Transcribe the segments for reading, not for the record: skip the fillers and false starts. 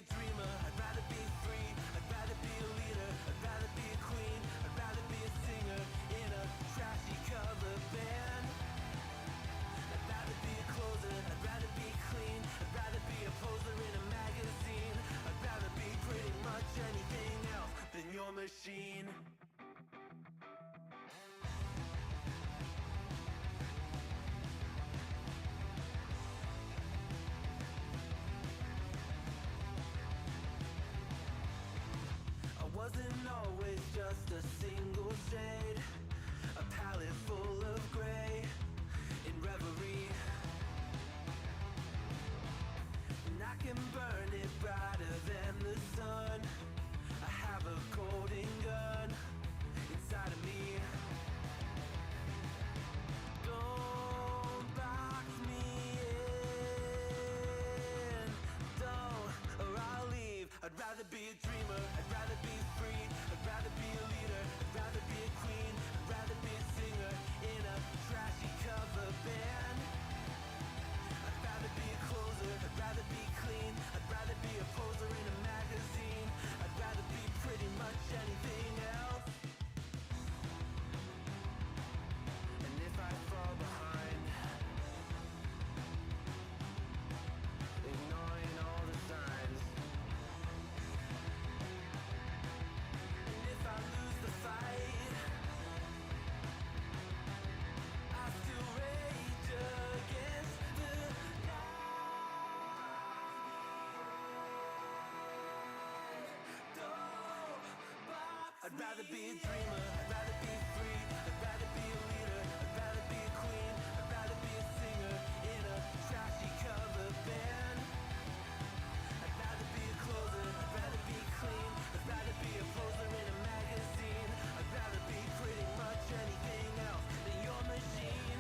a dreamer, I'd rather be free, I'd rather be a leader, I'd rather be a queen, I'd rather be a singer in a trashy cover band. I'd rather be a closer, I'd rather be clean, I'd rather be a poser in a magazine, I'd rather be pretty much anything else than your machine. Wasn't always just a single shade, a palette full of gray in reverie. And I can burn it brighter than the sun. I have a golden gun inside of me. Don't box me in, don't, or I'll leave. I'd rather be a dreamer, I'd rather be free, I'd rather be a leader, I'd rather be a queen, I'd rather be a singer in a trashy cover band. I'd rather be a closer, I'd rather be clean, I'd rather be a poser in a magazine, I'd rather be pretty much anything else. And if I fall behind, ignoring all the signs, if I lose the fight, I still rage against the night. Don't box I'd rather be a dreamer, I'd rather be free, I'd rather be a leader, I'd rather be a queen, I'd rather be a singer in a trashy cover band. I'd rather be a closer, I'd rather be clean, I'd rather be a poser in a magazine, I'd rather be pretty much anything else than your machine.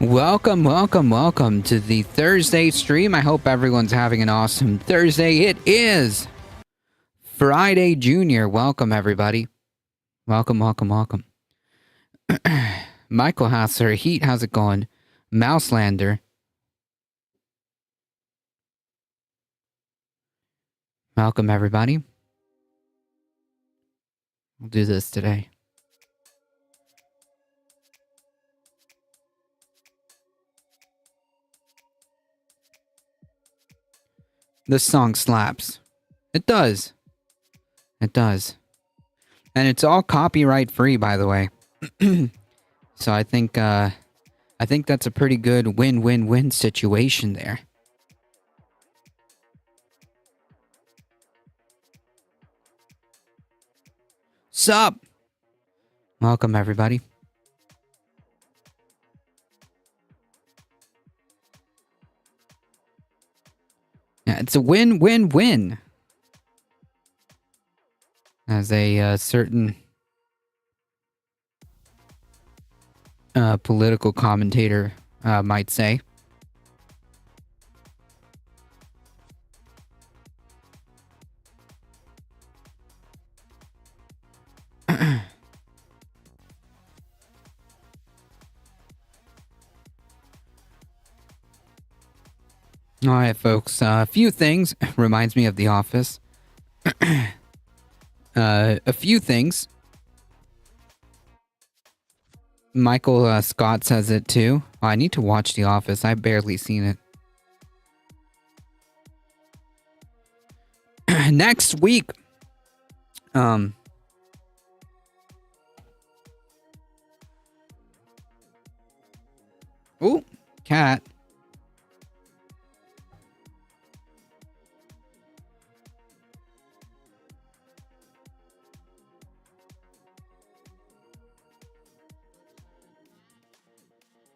Welcome, welcome, welcome to the Thursday stream. I hope everyone's having an awesome Thursday. It is Friday Junior. Welcome, everybody. Welcome, welcome, welcome. Michael Hasser, Heat, how's it going? Mouselander. Welcome, everybody. We'll do this today. This song slaps. It does. It does. And it's all copyright free, by the way. So I think that's a pretty good win-win-win situation there. Sup? Welcome, everybody. Yeah, it's a win-win-win. As a certain political commentator might say. All right, folks. A few things. Reminds me of The Office. A few things. Michael Scott says it too. Oh, I need to watch The Office. I've barely seen it. Next week. Ooh, cat.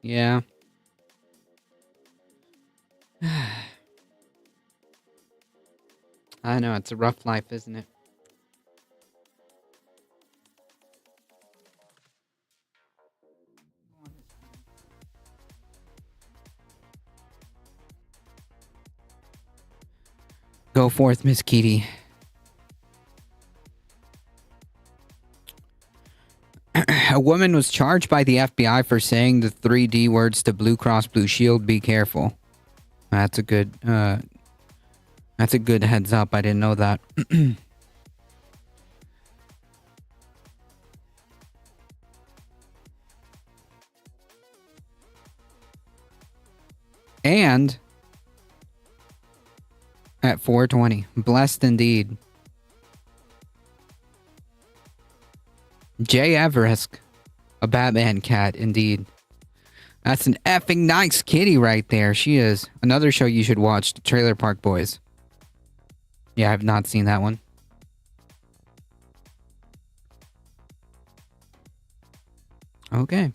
Yeah. I know, it's a rough life, isn't it? Go forth, Miss Kitty. A woman was charged by the FBI for saying the 3D words to Blue Cross Blue Shield, be careful. That's a good heads up. I didn't know that. And at 4:20, blessed indeed. Jay Everest, a Batman cat, indeed. That's an effing nice kitty right there. She is. Another show you should watch, Trailer Park Boys. Yeah, I've not seen that one. Okay.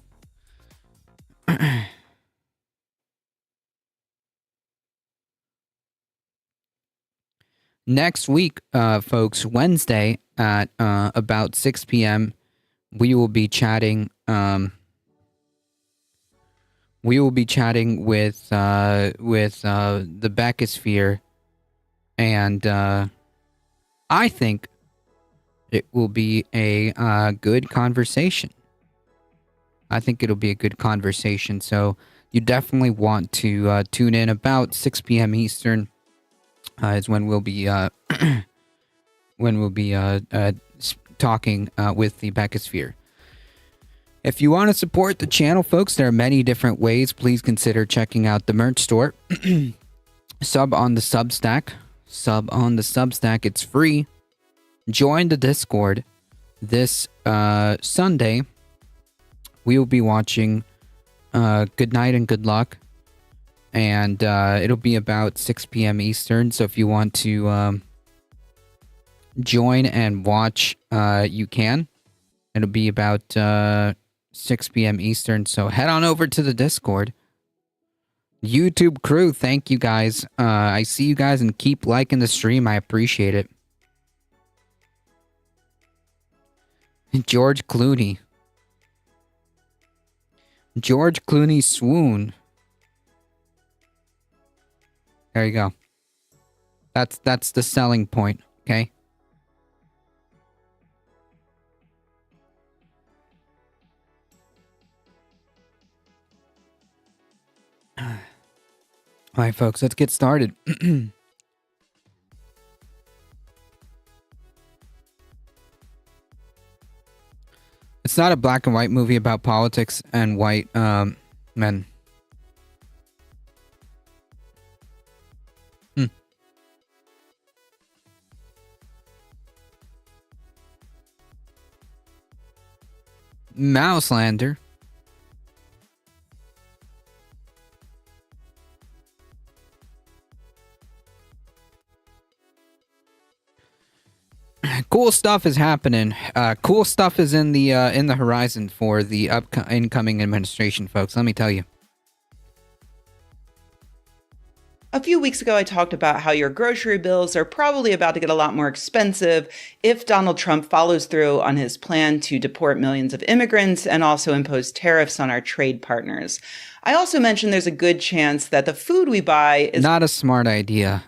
Next week, folks, Wednesday at about 6 p.m., we will be chatting. We will be chatting with the Beckosphere, and I think it will be a good conversation. I think it'll be a good conversation. So you definitely want to tune in about 6 p.m. Eastern. Is when we'll be talking with the Beckosphere. If you want to support the channel, folks, there are many different ways. Please consider checking out the merch store. Sub on the Substack. It's free. Join the Discord. This Sunday, we will be watching Good Night and Good Luck. And it'll be about 6 p.m. Eastern. So if you want to join and watch, you can. It'll be about 6 p.m. Eastern. So head on over to the Discord. YouTube crew, thank you guys. I see you guys and keep liking the stream. I appreciate it. George Clooney. George Clooney swoon. There you go. That's the selling point, okay? All right, folks, let's get started. It's not a black and white movie about politics and white men. Mouselander. Cool stuff is happening. Cool stuff is in the horizon for the incoming administration, folks. Let me tell you. A few weeks ago, I talked about how your grocery bills are probably about to get a lot more expensive if Donald Trump follows through on his plan to deport millions of immigrants and also impose tariffs on our trade partners. I also mentioned there's a good chance that the food we buy is not a smart idea.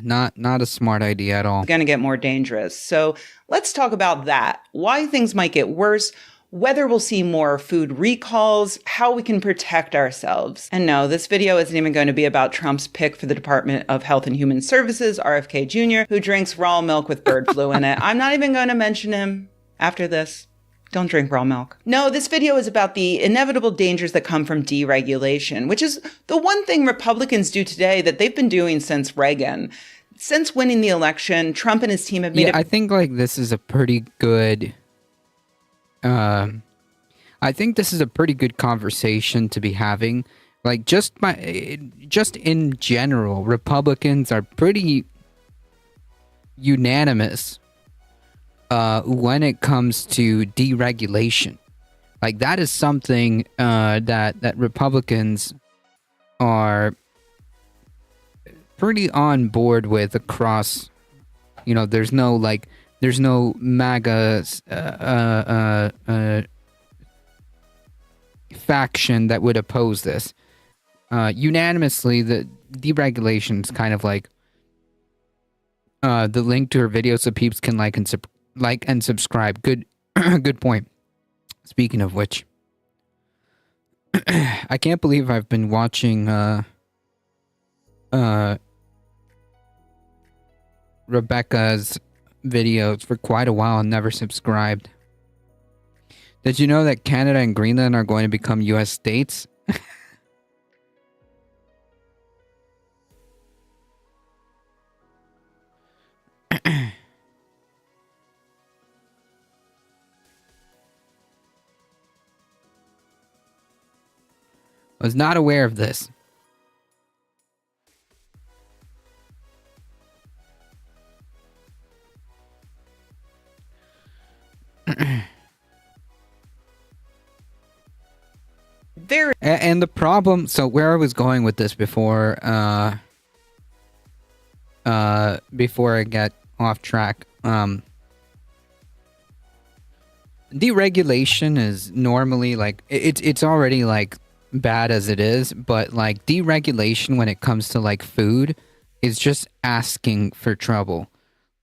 Not a smart idea at all. Going to get more dangerous. So let's talk about that. Why things might get worse, whether we'll see more food recalls, how we can protect ourselves. And no, this video isn't even going to be about Trump's pick for the Department of Health and Human Services, RFK Jr., who drinks raw milk with bird flu in it. I'm not even going to mention him after this. Don't drink raw milk. No, this video is about the inevitable dangers that come from deregulation, which is the one thing Republicans do today that they've been doing since Reagan. Since winning the election, Trump and his team have made I think like this is a pretty good I think this is a pretty good conversation to be having. Like just in general, Republicans are pretty unanimous when it comes to deregulation. Like that is something that Republicans are pretty on board with across, there's no MAGA faction that would oppose this. Unanimously, the deregulation is kind of like the link to her video so peeps can like and subscribe. Good good point. Speaking of which, I can't believe I've been watching Rebecca's videos for quite a while and never subscribed. Did you know that Canada and Greenland are going to become US states? Was not aware of this. And the problem, so where I was going with this before I get off track, deregulation is normally like it's already like bad as it is, but like deregulation when it comes to like food is just asking for trouble.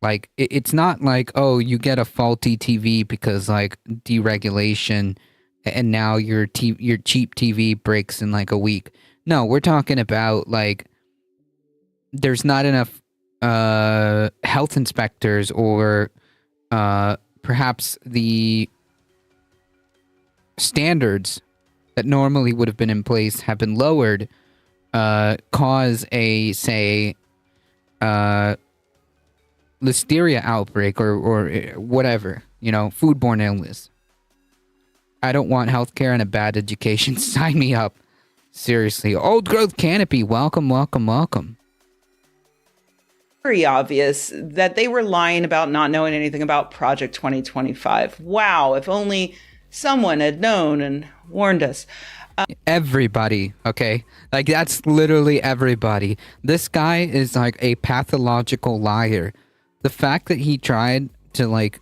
Like it's not like, oh, you get a faulty TV because like deregulation and now your cheap TV breaks in like a week. No, we're talking about like there's not enough health inspectors, or perhaps the standards that normally would have been in place have been lowered, cause a, say, listeria outbreak or whatever, foodborne illness. I don't want healthcare and a bad education. Sign me up. Seriously. Old Growth Canopy, welcome, welcome, welcome. Very obvious that they were lying about not knowing anything about Project 2025. Wow, if only someone had known and warned us. Everybody, okay? Like, that's literally everybody. This guy is like a pathological liar. The fact that he tried to, like,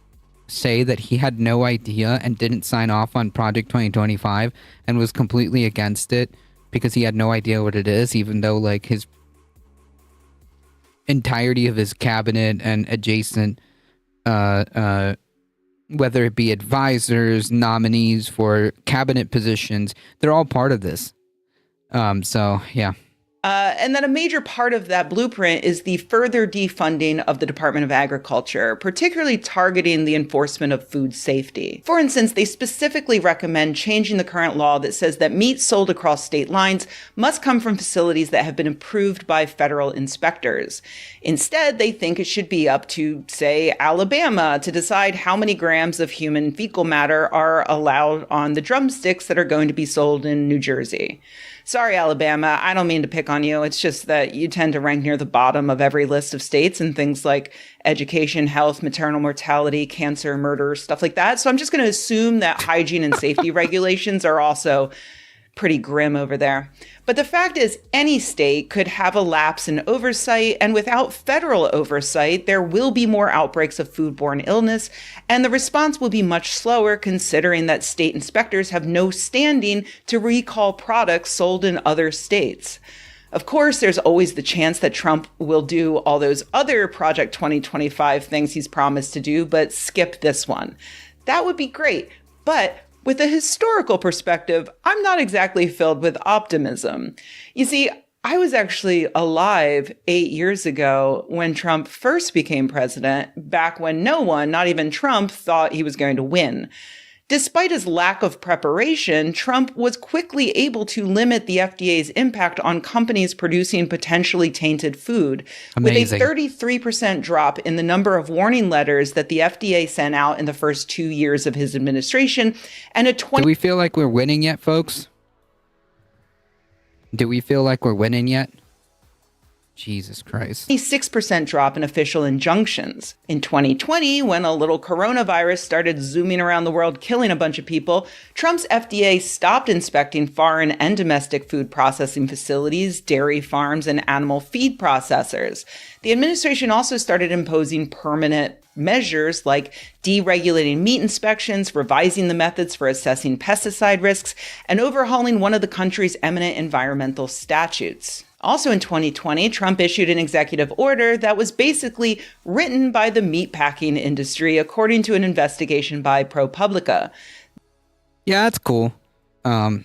say that he had no idea and didn't sign off on Project 2025 and was completely against it because he had no idea what it is, even though, like, his entirety of his cabinet and adjacent, whether it be advisors, nominees for cabinet positions, they're all part of this. So, yeah. And then a major part of that blueprint is the further defunding of the Department of Agriculture, particularly targeting the enforcement of food safety. For instance, they specifically recommend changing the current law that says that meat sold across state lines must come from facilities that have been approved by federal inspectors. Instead, they think it should be up to, say, Alabama to decide how many grams of human fecal matter are allowed on the drumsticks that are going to be sold in New Jersey. Sorry, Alabama, I don't mean to pick on you. It's just that you tend to rank near the bottom of every list of states in things like education, health, maternal mortality, cancer, murder, stuff like that. So I'm just going to assume that hygiene and safety regulations are also pretty grim over there. But the fact is, any state could have a lapse in oversight, and without federal oversight, there will be more outbreaks of foodborne illness, and the response will be much slower considering that state inspectors have no standing to recall products sold in other states. Of course, there's always the chance that Trump will do all those other Project 2025 things he's promised to do, but skip this one. That would be great, but with a historical perspective, I'm not exactly filled with optimism. You see, I was actually alive 8 years ago when Trump first became president, back when no one, not even Trump, thought he was going to win. Despite his lack of preparation, Trump was quickly able to limit the FDA's impact on companies producing potentially tainted food. Amazing. With a 33% drop in the number of warning letters that the FDA sent out in the first 2 years of his administration, and a Do we feel like we're winning yet, folks? Do we feel like we're winning yet? Jesus Christ. 26% drop in official injunctions. In 2020, when a little coronavirus started zooming around the world, killing a bunch of people, Trump's FDA stopped inspecting foreign and domestic food processing facilities, dairy farms, and animal feed processors. The administration also started imposing permanent measures like deregulating meat inspections, revising the methods for assessing pesticide risks, and overhauling one of the country's eminent environmental statutes. Also in 2020, Trump issued an executive order that was basically written by the meatpacking industry, according to an investigation by ProPublica. Yeah, that's cool. That's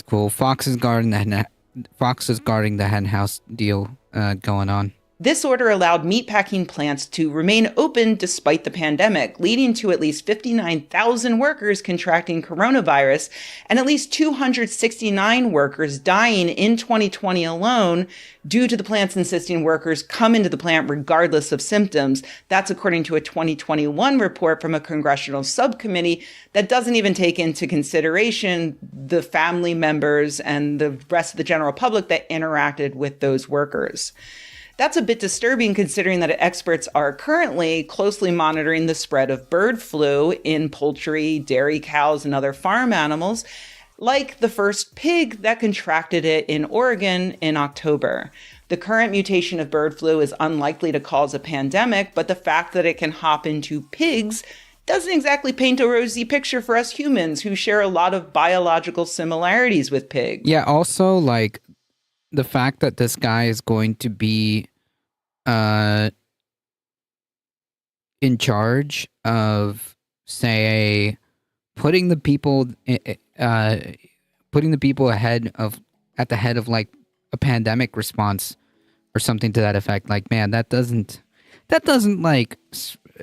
cool. Fox is guarding the hen house deal going on. This order allowed meatpacking plants to remain open despite the pandemic, leading to at least 59,000 workers contracting coronavirus and at least 269 workers dying in 2020 alone due to the plants insisting workers come into the plant regardless of symptoms. That's according to a 2021 report from a congressional subcommittee that doesn't even take into consideration the family members and the rest of the general public that interacted with those workers. That's a bit disturbing considering that experts are currently closely monitoring the spread of bird flu in poultry, dairy cows, and other farm animals, like the first pig that contracted it in Oregon in October. The current mutation of bird flu is unlikely to cause a pandemic, but the fact that it can hop into pigs doesn't exactly paint a rosy picture for us humans who share a lot of biological similarities with pigs. Yeah, also, like, the fact that this guy is going to be in charge of, say, putting the people at the head of like a pandemic response or something to that effect. Like, man, that doesn't like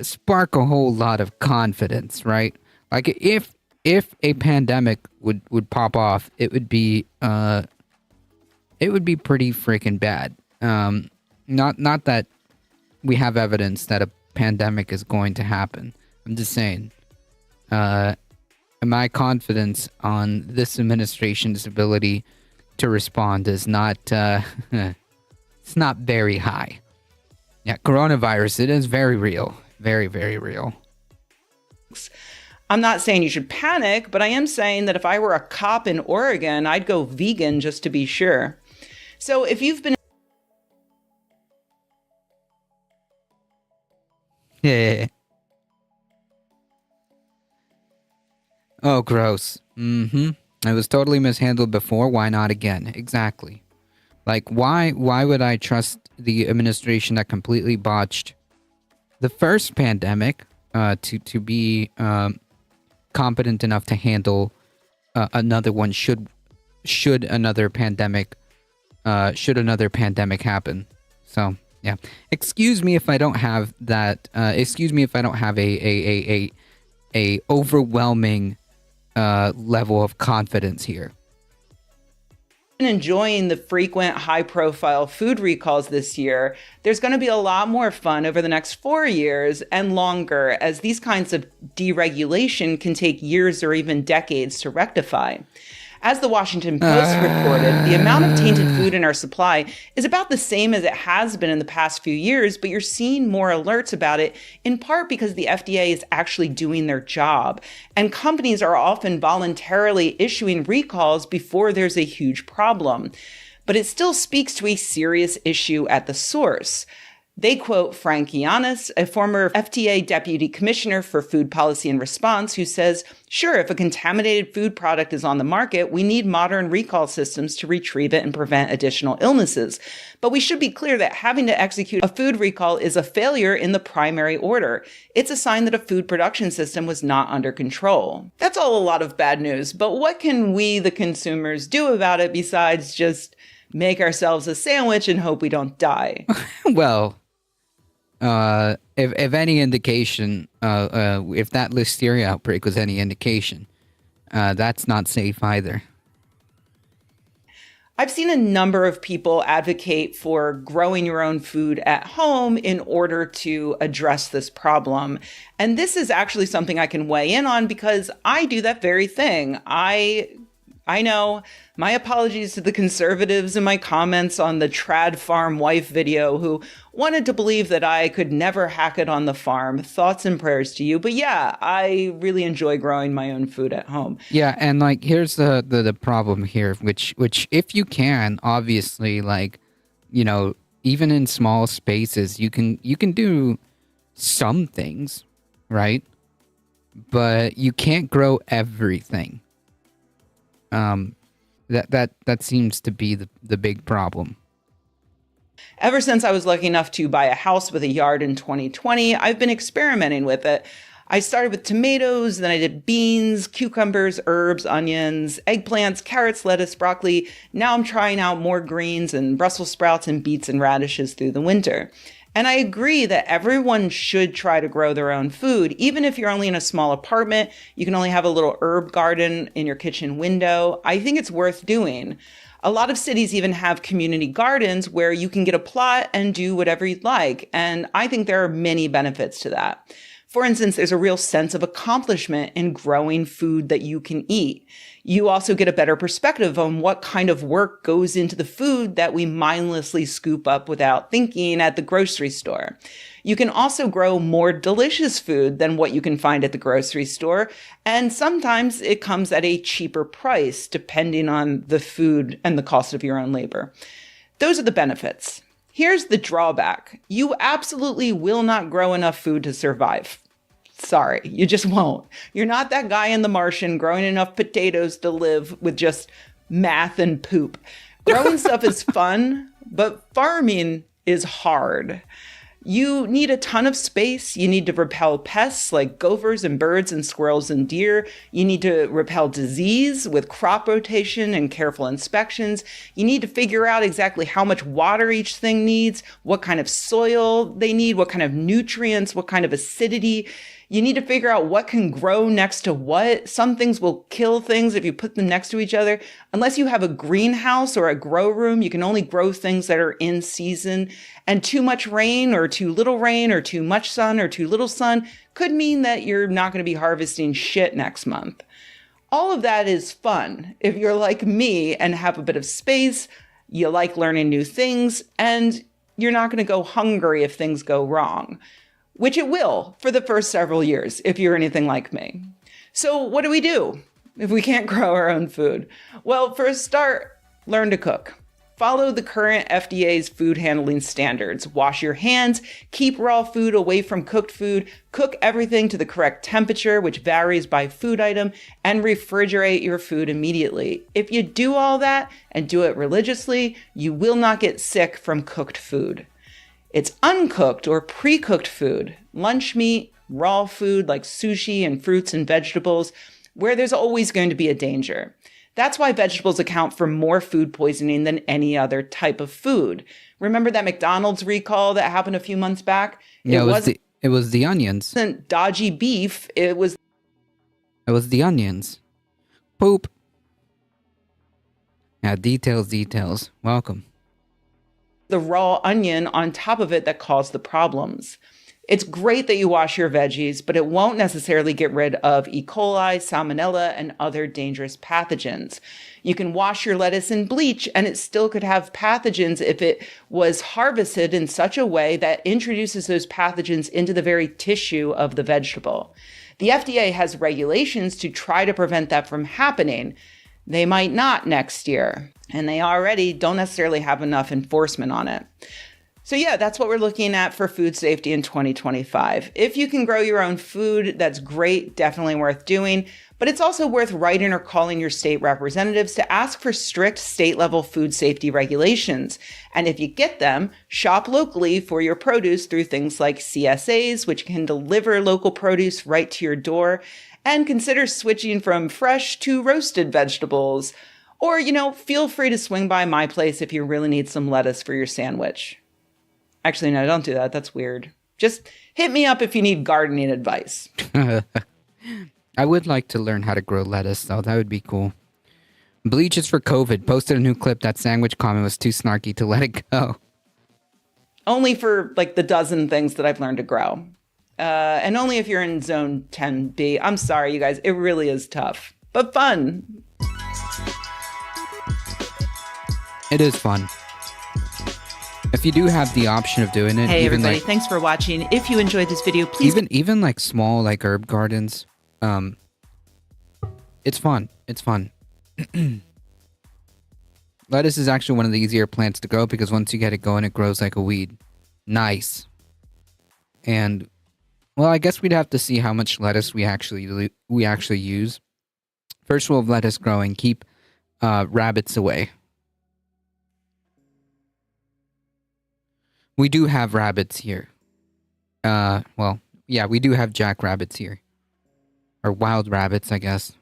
spark a whole lot of confidence, right? Like, if a pandemic would pop off, it would be pretty freaking bad. Not that we have evidence that a pandemic is going to happen. I'm just saying, my confidence on this administration's ability to respond is not, it's not very high. Yeah, coronavirus, it is very real. Very, very real. I'm not saying you should panic, but I am saying that if I were a cop in Oregon, I'd go vegan just to be sure. So if you've been Yeah. Oh, gross. It was totally mishandled before. Why not again? Exactly. Like, why would I trust the administration that completely botched the first pandemic to be competent enough to handle another one should another pandemic happen? So yeah, excuse me if I don't have that. Excuse me if I don't have a overwhelming level of confidence here. Enjoying the frequent high-profile food recalls this year, there's going to be a lot more fun over the next 4 years and longer, as these kinds of deregulation can take years or even decades to rectify. As the Washington Post reported, the amount of tainted food in our supply is about the same as it has been in the past few years, but you're seeing more alerts about it, in part because the FDA is actually doing their job. And companies are often voluntarily issuing recalls before there's a huge problem. But it still speaks to a serious issue at the source. They quote Frank Yiannas, a former FDA deputy commissioner for food policy and response, who says, sure, if a contaminated food product is on the market, we need modern recall systems to retrieve it and prevent additional illnesses. But we should be clear that having to execute a food recall is a failure in the primary order. It's a sign that a food production system was not under control. That's all a lot of bad news, but what can we, the consumers, do about it besides just make ourselves a sandwich and hope we don't die? Well, if any indication, if that listeria outbreak was any indication, that's not safe either. I've seen a number of people advocate for growing your own food at home in order to address this problem. And this is actually something I can weigh in on because I do that very thing. I know, my apologies to the conservatives in my comments on the Trad Farm Wife video who wanted to believe that I could never hack it on the farm. Thoughts and prayers to you. But yeah, I really enjoy growing my own food at home. Yeah, and like here's the problem here, which if you can, obviously, like, you know, even in small spaces, you can do some things, right? But you can't grow everything. That seems to be the big problem. Ever since I was lucky enough to buy a house with a yard in 2020, I've been experimenting with it. I started with tomatoes, then I did beans, cucumbers, herbs, onions, eggplants, carrots, lettuce, broccoli. Now I'm trying out more greens and Brussels sprouts and beets and radishes through the winter. And I agree that everyone should try to grow their own food. Even if you're only in a small apartment, you can only have a little herb garden in your kitchen window. I think it's worth doing. A lot of cities even have community gardens where you can get a plot and do whatever you'd like. And I think there are many benefits to that. For instance, there's a real sense of accomplishment in growing food that you can eat. You also get a better perspective on what kind of work goes into the food that we mindlessly scoop up without thinking at the grocery store. You can also grow more delicious food than what you can find at the grocery store. And sometimes it comes at a cheaper price, depending on the food and the cost of your own labor. Those are the benefits. Here's the drawback. You absolutely will not grow enough food to survive. Sorry, you just won't. You're not that guy in The Martian growing enough potatoes to live with just math and poop. Growing stuff is fun, but farming is hard. You need a ton of space. You need to repel pests like gophers and birds and squirrels and deer. You need to repel disease with crop rotation and careful inspections. You need to figure out exactly how much water each thing needs, what kind of soil they need, what kind of nutrients, what kind of acidity. You need to figure out what can grow next to what. Some things will kill things if you put them next to each other. Unless you have a greenhouse or a grow room, you can only grow things that are in season. And too much rain or too little rain or too much sun or too little sun could mean that you're not going to be harvesting shit next month. All of that is fun if you're like me and have a bit of space, you like learning new things, and you're not going to go hungry if things go wrong. Which it will for the first several years if you're anything like me. So what do we do if we can't grow our own food? Well, for a start, learn to cook. Follow the current FDA's food handling standards. Wash your hands, keep raw food away from cooked food, cook everything to the correct temperature, which varies by food item, and refrigerate your food immediately. If you do all that and do it religiously, you will not get sick from cooked food. It's uncooked or pre-cooked food, lunch meat, raw food like sushi and fruits and vegetables, where there's always going to be a danger. That's why vegetables account for more food poisoning than any other type of food. Remember that McDonald's recall that happened a few months back? Yeah, it was the onions. It wasn't dodgy beef. It was the onions. Poop. Yeah, details. Welcome. the raw onion on top of it that caused the problems. It's great that you wash your veggies, but it won't necessarily get rid of E. coli, salmonella, and other dangerous pathogens. You can wash your lettuce in bleach, and it still could have pathogens if it was harvested in such a way that introduces those pathogens into the very tissue of the vegetable. The FDA has regulations to try to prevent that from happening. They might not next year, and they already don't necessarily have enough enforcement on it. So yeah, that's what we're looking at for food safety in 2025. If you can grow your own food, that's great, definitely worth doing. But it's also worth writing or calling your state representatives to ask for strict state-level food safety regulations. And if you get them, shop locally for your produce through things like CSAs, which can deliver local produce right to your door. And consider switching from fresh to roasted vegetables. Or, feel free to swing by my place if you really need some lettuce for your sandwich. Actually, no, don't do that. That's weird. Just hit me up if you need gardening advice. I would like to learn how to grow lettuce, though. That would be cool. Bleach is for COVID. Posted a new clip. That sandwich comment was too snarky to let it go. Only for, the dozen things that I've learned to grow. And only if you're in zone 10B. I'm sorry, you guys. It really is tough. But fun. It is fun. If you do have the option of doing it, hey even everybody, thanks for watching. If you enjoyed this video, please even like small herb gardens, it's fun. It's fun. Lettuce is actually one of the easier plants to grow because once you get it going, it grows like a weed. Nice. And well, I guess we'd have to see how much lettuce we actually use. First rule of lettuce growing: keep rabbits away. We do have rabbits here. We do have jackrabbits here. Or wild rabbits, I guess.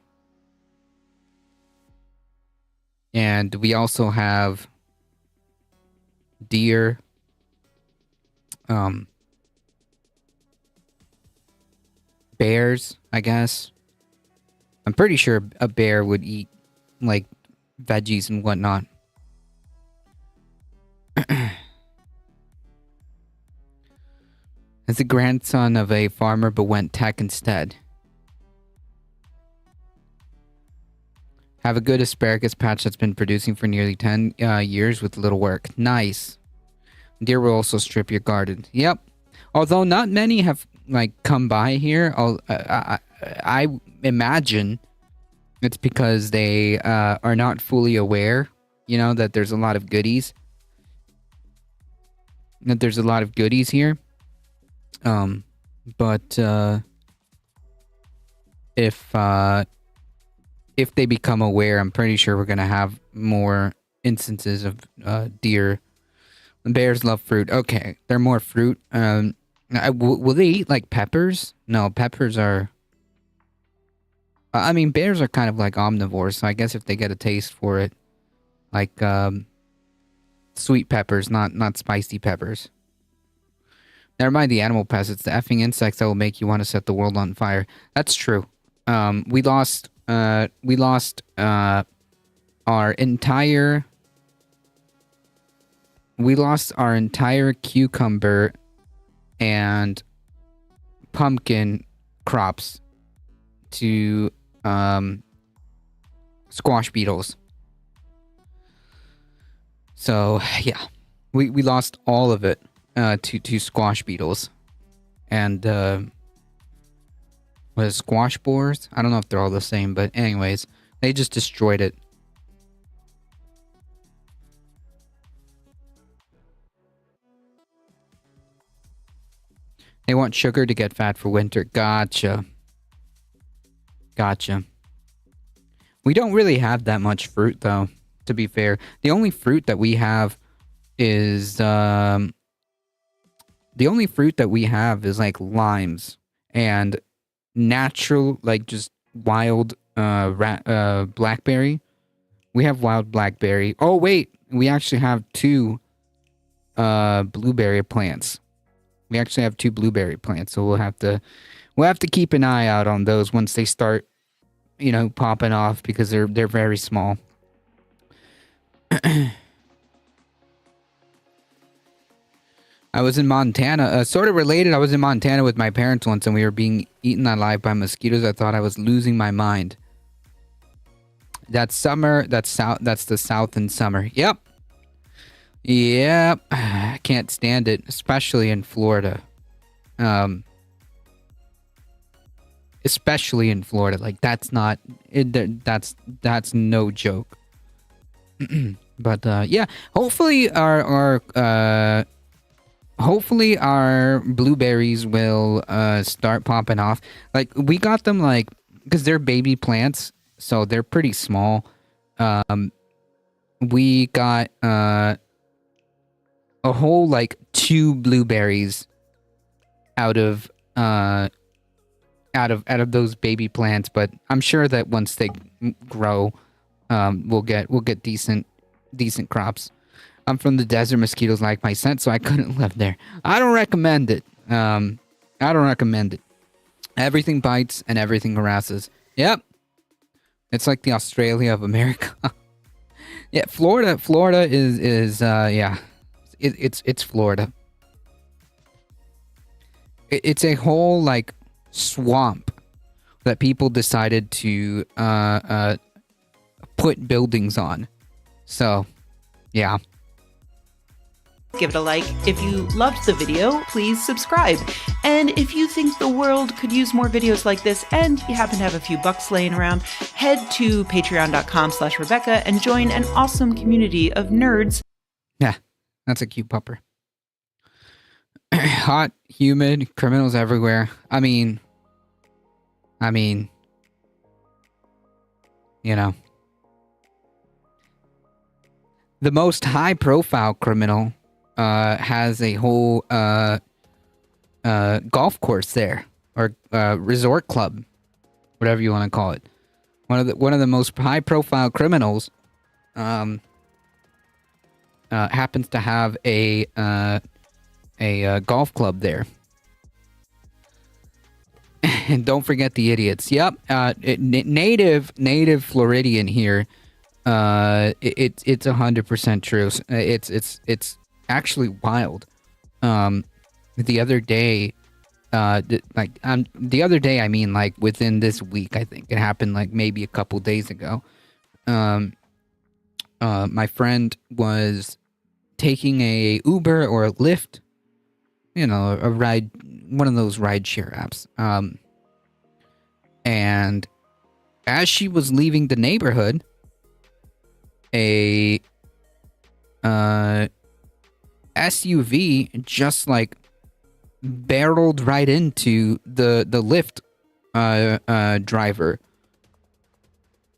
And we also have deer. Bears, I guess. I'm pretty sure a bear would eat, veggies and whatnot. As a grandson of a farmer but went tech instead. Have a good asparagus patch that's been producing for nearly 10 years with little work. Nice. Deer will also strip your garden. Yep. Although not many have come by here. I imagine it's because they are not fully aware, that there's a lot of goodies. That there's a lot of goodies here. But if they become aware, I'm pretty sure we're gonna have more instances of deer. Bears love fruit. Okay, they're more fruit. Will they eat peppers? No, peppers are. Bears are kind of like omnivores, so I guess if they get a taste for it, sweet peppers, not spicy peppers. Never mind the animal pests, it's the effing insects that will make you want to set the world on fire. That's true. We lost our entire cucumber and pumpkin crops to squash beetles. So yeah, we lost all of it. To squash beetles and what is squash borers? I don't know if they're all the same, but anyways, they just destroyed it. They want sugar to get fat for winter. Gotcha. Gotcha. We don't really have that much fruit, though, to be fair. The only fruit that we have is like limes and natural, like just wild blackberry. We have wild blackberry. Oh wait, we actually have two blueberry plants. We actually have two blueberry plants, so we'll have to keep an eye out on those once they start, popping off, because they're very small. I was in Montana, sort of related. I was in Montana with my parents once, and we were being eaten alive by mosquitoes. I thought I was losing my mind. That's summer. That's south. That's the South in summer. Yep. I can't stand it, especially in Florida. Especially in Florida, like that's not it. That's no joke. But yeah, hopefully our blueberries will start popping off. Like we got them like because they're baby plants, so they're pretty small. We got a whole like 2 blueberries out of those baby plants, but I'm sure that once they grow, we'll get decent crops. I'm from the desert. Mosquitoes like my scent, so I couldn't live there. I don't recommend it. Everything bites and everything harasses. Yep. It's like the Australia of America. Yeah, Florida is yeah. It's Florida. It's a whole like swamp that people decided to put buildings on. So, yeah. Give it a like. If you loved the video, please subscribe. And if you think the world could use more videos like this and you happen to have a few bucks laying around, head to patreon.com/Rebecca and join an awesome community of nerds. Yeah, that's a cute pupper. Hot, humid, criminals everywhere. I mean, the most high-profile criminal has a whole golf course there, or resort club, whatever you want to call it. One of the most high-profile criminals happens to have a golf club there. And don't forget the idiots. Yep, native Floridian here. It's 100% true. It's actually wild. The other day, I mean, like within this week, I think it happened like maybe a couple days ago. My friend was taking a Uber or a Lyft, a ride, one of those rideshare apps. And as she was leaving the neighborhood, a SUV just like barreled right into the Lyft driver.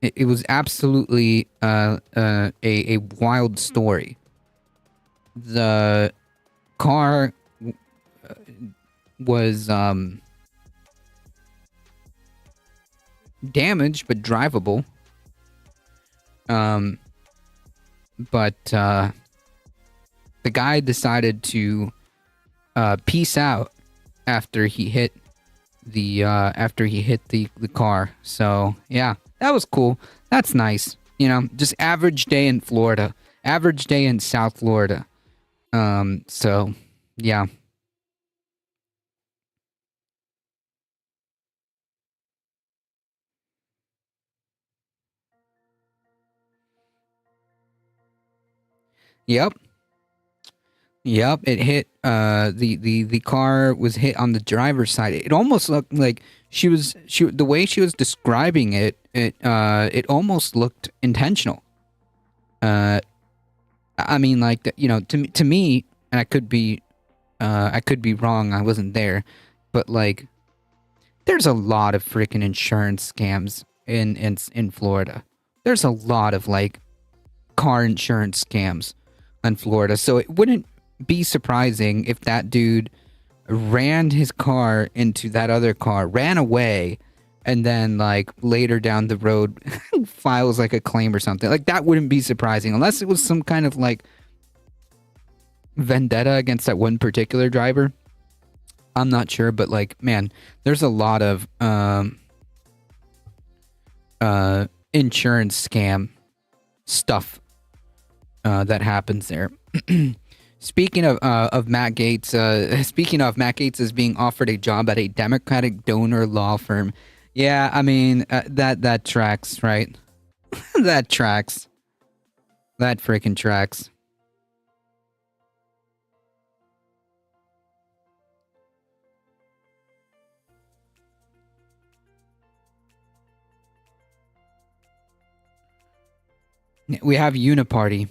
It was absolutely a wild story. The car was damaged but drivable. But the guy decided to peace out after he hit the car. So yeah, that was cool. That's nice. Just average day in Florida, average day in South Florida. So yeah. Yep, it hit the car was hit on the driver's side. It almost looked like the way she was describing it almost looked intentional. I mean, like, to me, and I could be I could be wrong. I wasn't there, but like, there's a lot of freaking insurance scams in Florida. There's a lot of like car insurance scams in Florida. So it wouldn't be surprising if that dude ran his car into that other car, ran away, and then like later down the road files like a claim or something. Like that wouldn't be surprising unless it was some kind of like vendetta against that one particular driver. I'm not sure, but like, man, there's a lot of insurance scam stuff that happens there. Speaking of Matt Gaetz, Matt Gaetz is being offered a job at a Democratic donor law firm. Yeah, I mean that tracks, right? That tracks. That freaking tracks. We have Uniparty.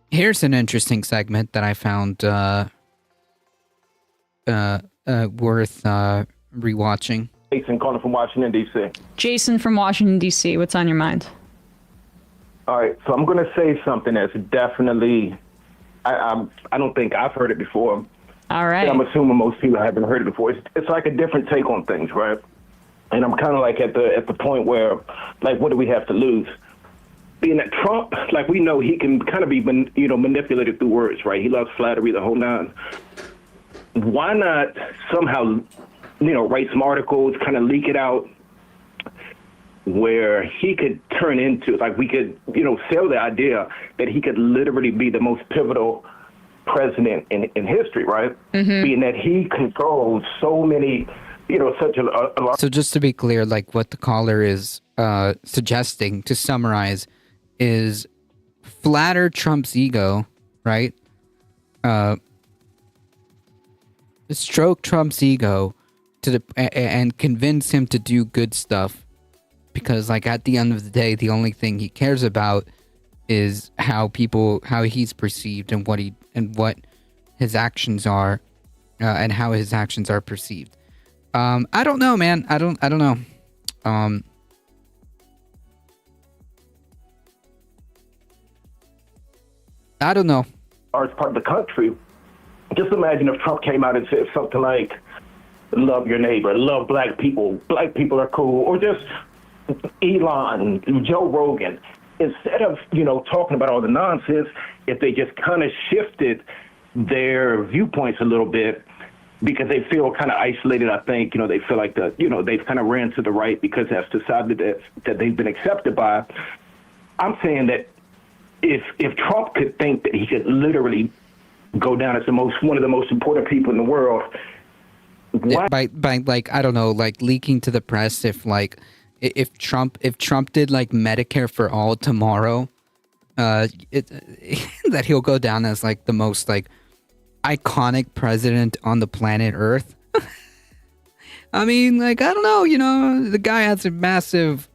Here's an interesting segment that I found worth rewatching. Jason calling from Washington, D.C. Jason from Washington, D.C., what's on your mind? All right, so I'm going to say something that's definitely, I don't think I've heard it before. All right. And I'm assuming most people haven't heard it before. It's like a different take on things, right? And I'm kind of like at the point where, like, what do we have to lose? Being that Trump, like, we know he can kind of be, manipulated through words, right? He loves flattery, the whole nine. Why not somehow, write some articles, kind of leak it out, where he could turn into, like, we could, sell the idea that he could literally be the most pivotal president in history, right? Mm-hmm. Being that he controls so many, such a lot. So just to be clear, like what the caller is suggesting, to summarize, is flatter Trump's ego, right? Stroke Trump's ego and convince him to do good stuff, because like at the end of the day, the only thing he cares about is how he's perceived and what his actions are, and how his actions are perceived. I don't know, man. I don't know. I don't know. Or as part of the country, just imagine if Trump came out and said something like, love your neighbor, love black people are cool, or just Elon, Joe Rogan. Instead of, talking about all the nonsense, if they just kind of shifted their viewpoints a little bit, because they feel kind of isolated, I think, they feel like they've kind of ran to the right because that's the side that they've been accepted by. I'm saying that if Trump could think that he could literally go down as one of the most important people in the world, why? By like, I don't know, like leaking to the press, if Trump did like Medicare for all tomorrow, that he'll go down as like the most like iconic president on the planet Earth. I mean, like, I don't know, the guy has a massive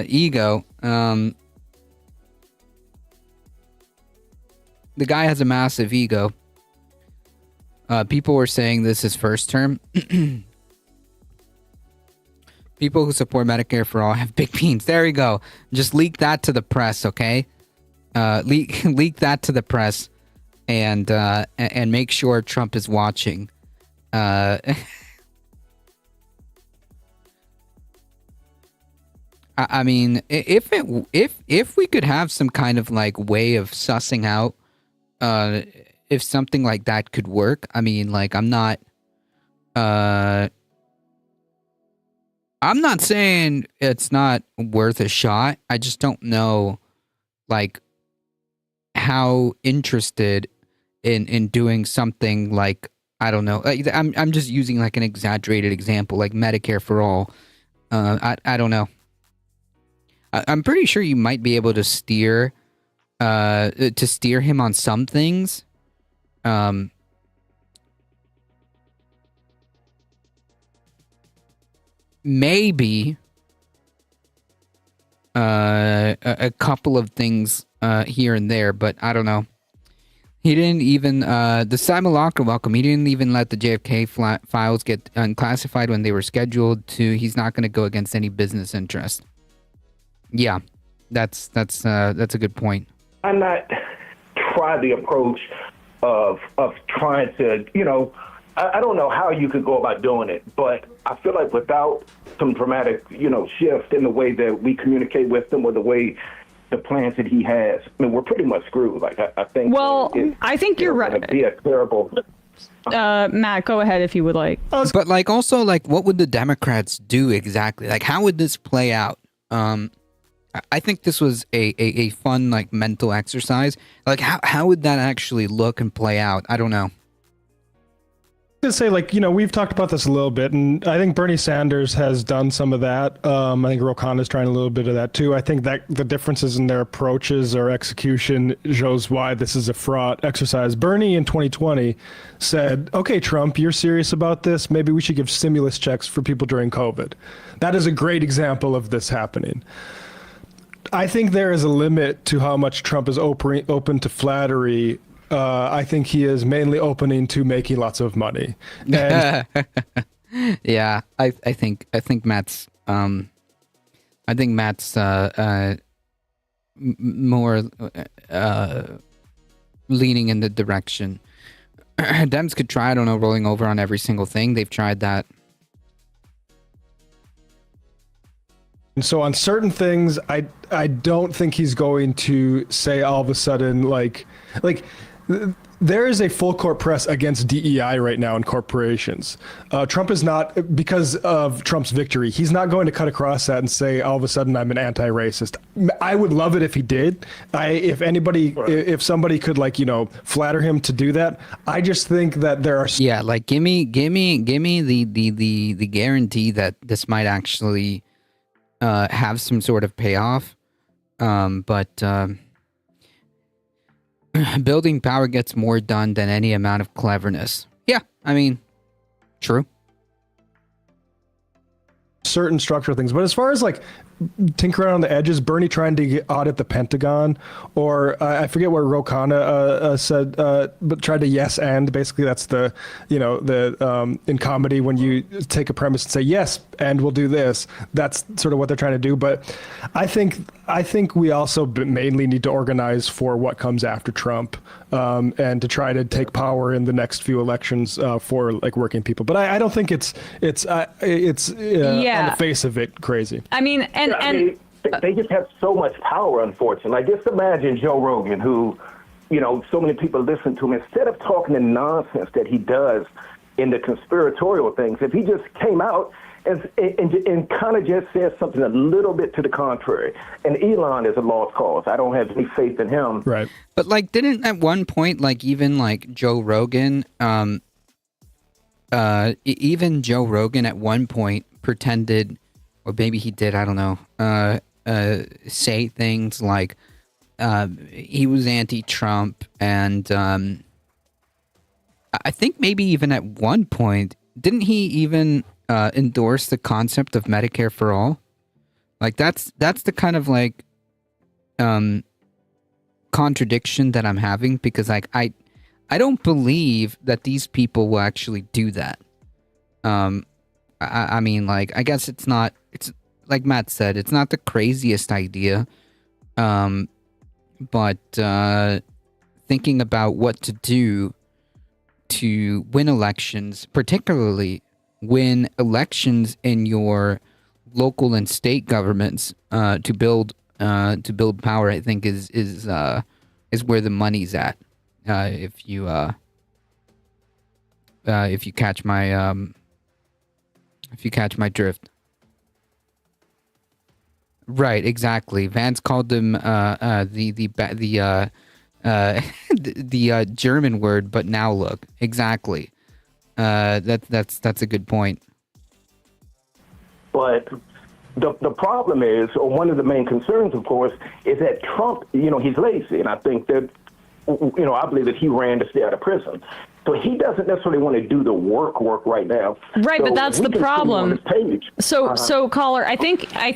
ego. The guy has a massive ego. People were saying this is first term. People who support Medicare for all have big beans. There you go. Just leak that to the press, okay? Leak that to the press, and make sure Trump is watching. I mean, if we could have some kind of like way of sussing out if something like that could work. I mean, like, I'm not saying it's not worth a shot. I just don't know, like, how interested in doing something like, I don't know. I'm just using like an exaggerated example, like Medicare for all. I don't know. I'm pretty sure you might be able to steer him on some things, um, maybe a couple of things here and there, but I don't know. He didn't even the simulacra welcome. He didn't even let the JFK files get unclassified when they were scheduled to. He's not going to go against any business interest. Yeah, that's a good point. I'm not try the approach of trying to, I don't know how you could go about doing it, but I feel like without some dramatic, shift in the way that we communicate with them or the way the plans that he has, I mean, we're pretty much screwed. Like, I think. Well, I think you're right. It'd be a terrible. Matt, go ahead if you would like. But like, also, like, what would the Democrats do exactly? Like, how would this play out? I think this was a fun, like, mental exercise. Like, how would that actually look and play out? I don't know. To say, like, we've talked about this a little bit, and I think Bernie Sanders has done some of that. I think Ro Khanna is trying a little bit of that too. I think that the differences in their approaches or execution shows why this is a fraught exercise. Bernie in 2020 said, okay, Trump, you're serious about this? Maybe we should give stimulus checks for people during COVID. That is a great example of this happening. I think there is a limit to how much Trump is open to flattery. I think he is mainly opening to making lots of money. And Yeah, I think Matt's more leaning in the direction. Dems could try, I don't know, rolling over on every single thing. They've tried that. so on certain things, I don't think he's going to say all of a sudden, like there is a full court press against DEI right now in corporations. Trump is not, because of Trump's victory, he's not going to cut across that and say all of a sudden I'm an anti-racist. I would love it if he did. If somebody could, like, flatter him to do that. I just think that there are. Yeah, like give me the guarantee that this might actually have some sort of payoff. But building power gets more done than any amount of cleverness. Yeah, I mean, true. Certain structural things, but as far as like tinker around the edges, Bernie trying to audit the Pentagon, or I forget what Ro Khanna said, but tried to yes and basically that's the in comedy when you take a premise and say yes and we'll do this. That's sort of what they're trying to do. But I think we also mainly need to organize for what comes after Trump, and to try to take power in the next few elections for like working people. But I don't think it's on the face of it crazy. I mean, they just have so much power, unfortunately. Like, just imagine Joe Rogan, who, so many people listen to him. Instead of talking the nonsense that he does in the conspiratorial things, if he just came out and kind of just says something a little bit to the contrary. And Elon is a lost cause. I don't have any faith in him. Right. But like, didn't at one point, like, even like Joe Rogan, even Joe Rogan at one point pretended, or maybe he did, I don't know, say things like he was anti-Trump, and I think maybe even at one point, didn't he even endorse the concept of Medicare for all? Like, that's the kind of like contradiction that I'm having, because like I don't believe that these people will actually do that. I mean, like, I guess it's like Matt said, it's not the craziest idea. But thinking about what to do to win elections, particularly win elections in your local and state governments, to build power, I think is where the money's at. If you catch my drift. Right, exactly. Vance called them the German word, but now look, exactly. That's a good point. But the problem is, or one of the main concerns, of course, is that Trump, he's lazy, and I think that I believe that he ran to stay out of prison. So he doesn't necessarily want to do the work right now. Right, So but that's we the can see problem. on this page. So caller, I think I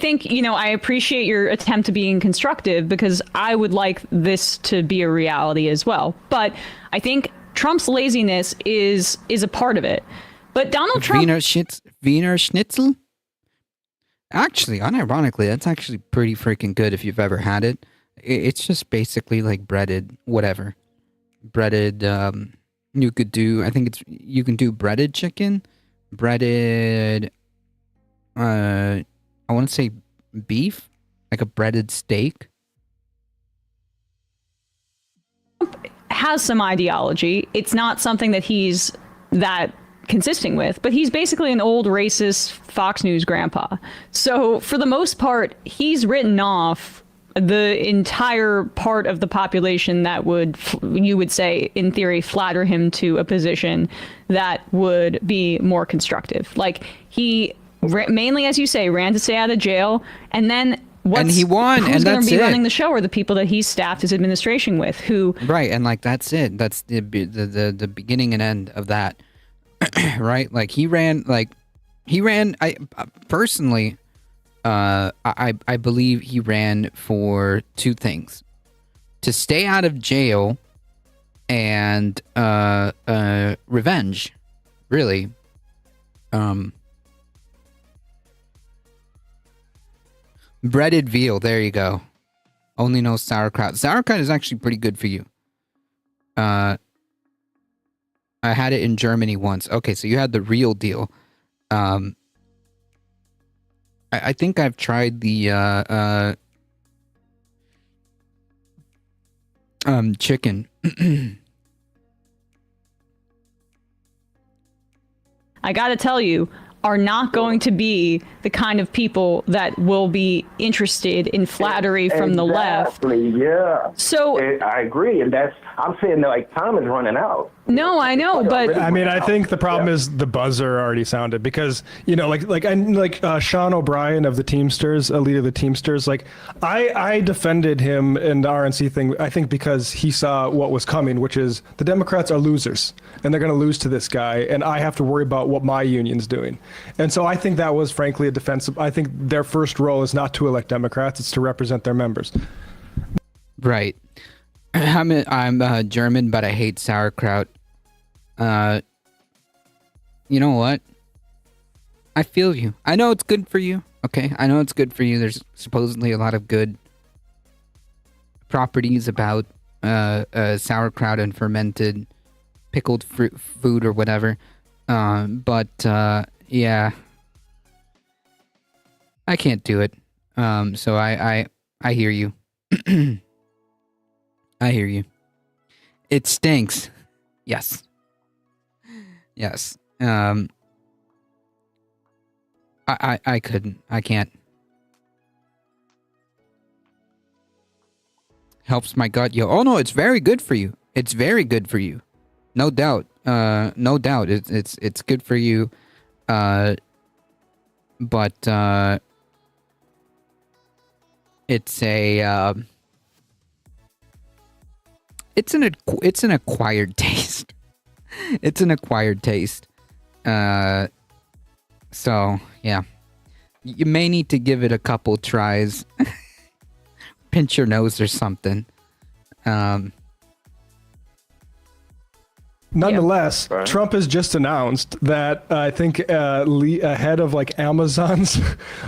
appreciate your attempt to being constructive because I would like this to be a reality as well. But I think Trump's laziness is a part of it. But Donald Trump Wiener Schnitzel? Actually, unironically, that's actually pretty freaking good if you've ever had it. It's just basically like breaded whatever. Breaded you could do, I think you can do breaded chicken, breaded, I want to say beef, like a breaded steak. has some ideology. It's not something that he's that consistent with, but he's basically an old racist Fox News grandpa. So for the most part, he's written off the entire part of the population that would, you would say, in theory, flatter him to a position that would be more constructive. Like he mainly, as you say, ran to stay out of jail, and then and he won, who's and going that's to be it. running the show are the people that he's staffed his administration with, who Right, and like that's it. That's the beginning and end of that. Right, like he ran. I personally, I believe he ran for two things: to stay out of jail, and revenge. Really, breaded veal. There you go. Only no sauerkraut. Sauerkraut is actually pretty good for you. I had it in Germany once. Okay, so you had the real deal. I think I've tried the chicken. I gotta tell you, are not going to be the kind of people that will be interested in flattery from the left. Exactly, yeah. So I agree, and I'm saying that like time is running out. no, I know, but I mean, I think the problem is the buzzer already sounded because, you know, like Sean O'Brien of the Teamsters, a leader of the Teamsters, like I defended him in the RNC thing, I think because he saw what was coming, which is the Democrats are losers and they're going to lose to this guy. And I have to worry about what my union's doing. And so I think that was frankly a defensive. I think their first role is not to elect Democrats. It's to represent their members. Right. I'm German, but I hate sauerkraut. You know what? I feel you. I know it's good for you. Okay, I know it's good for you. There's supposedly a lot of good properties about sauerkraut and fermented pickled food or whatever. But yeah, I can't do it. So I hear you. I hear you. It stinks. Yes. Yes. I couldn't. I can't. Helps my gut. Yo. Oh no, it's very good for you. It's very good for you. No doubt. No doubt. It's good for you. But it's a it's an acquired taste. It's an acquired taste. So yeah, you may need to give it a couple tries. Pinch your nose or something. Nonetheless, Trump has just announced that I think head of like Amazon's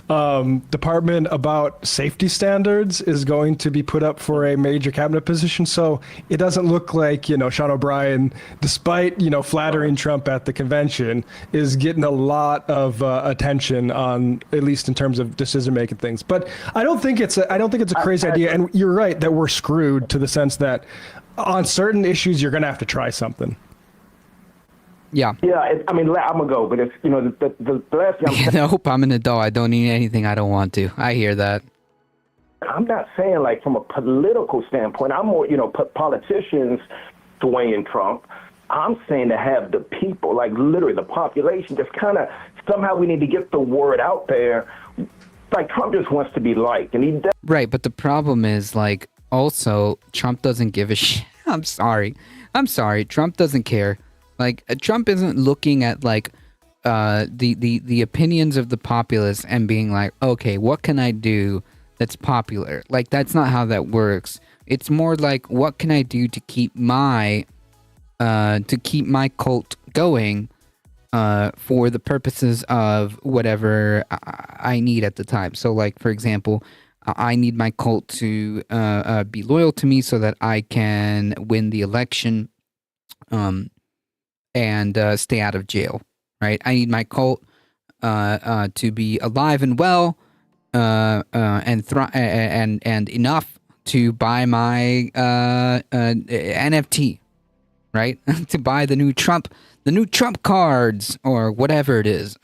department about safety standards is going to be put up for a major cabinet position. So it doesn't look like, you know, Sean O'Brien, despite, you know, flattering Trump at the convention, is getting a lot of attention on, at least in terms of decision making things. But I don't think it's a crazy idea. And you're right that we're screwed to the sense that on certain issues you're going to have to try something. Yeah. Yeah, I'm gonna go, but it's, you know, the last thing Nope, I'm an adult. I don't need anything I don't want to. I hear that. I'm not saying like from a political standpoint. I'm more, you know, politicians swaying Trump. I'm saying to have the people, like literally the population, just kind of somehow we need to get the word out there. Like Trump just wants to be liked, and he does. Right, but the problem is like also Trump doesn't give a shit I'm sorry. Trump doesn't care. Like, Trump isn't looking at like the opinions of the populace and being like, okay, what can I do that's popular? Like, that's not how that works. It's more like, what can I do to keep my cult going for the purposes of whatever I need at the time. So, like, for example, I need my cult to be loyal to me so that I can win the election and stay out of jail, right? I need my cult to be alive and well and enough to buy my NFT, right? To buy the new Trump cards or whatever it is.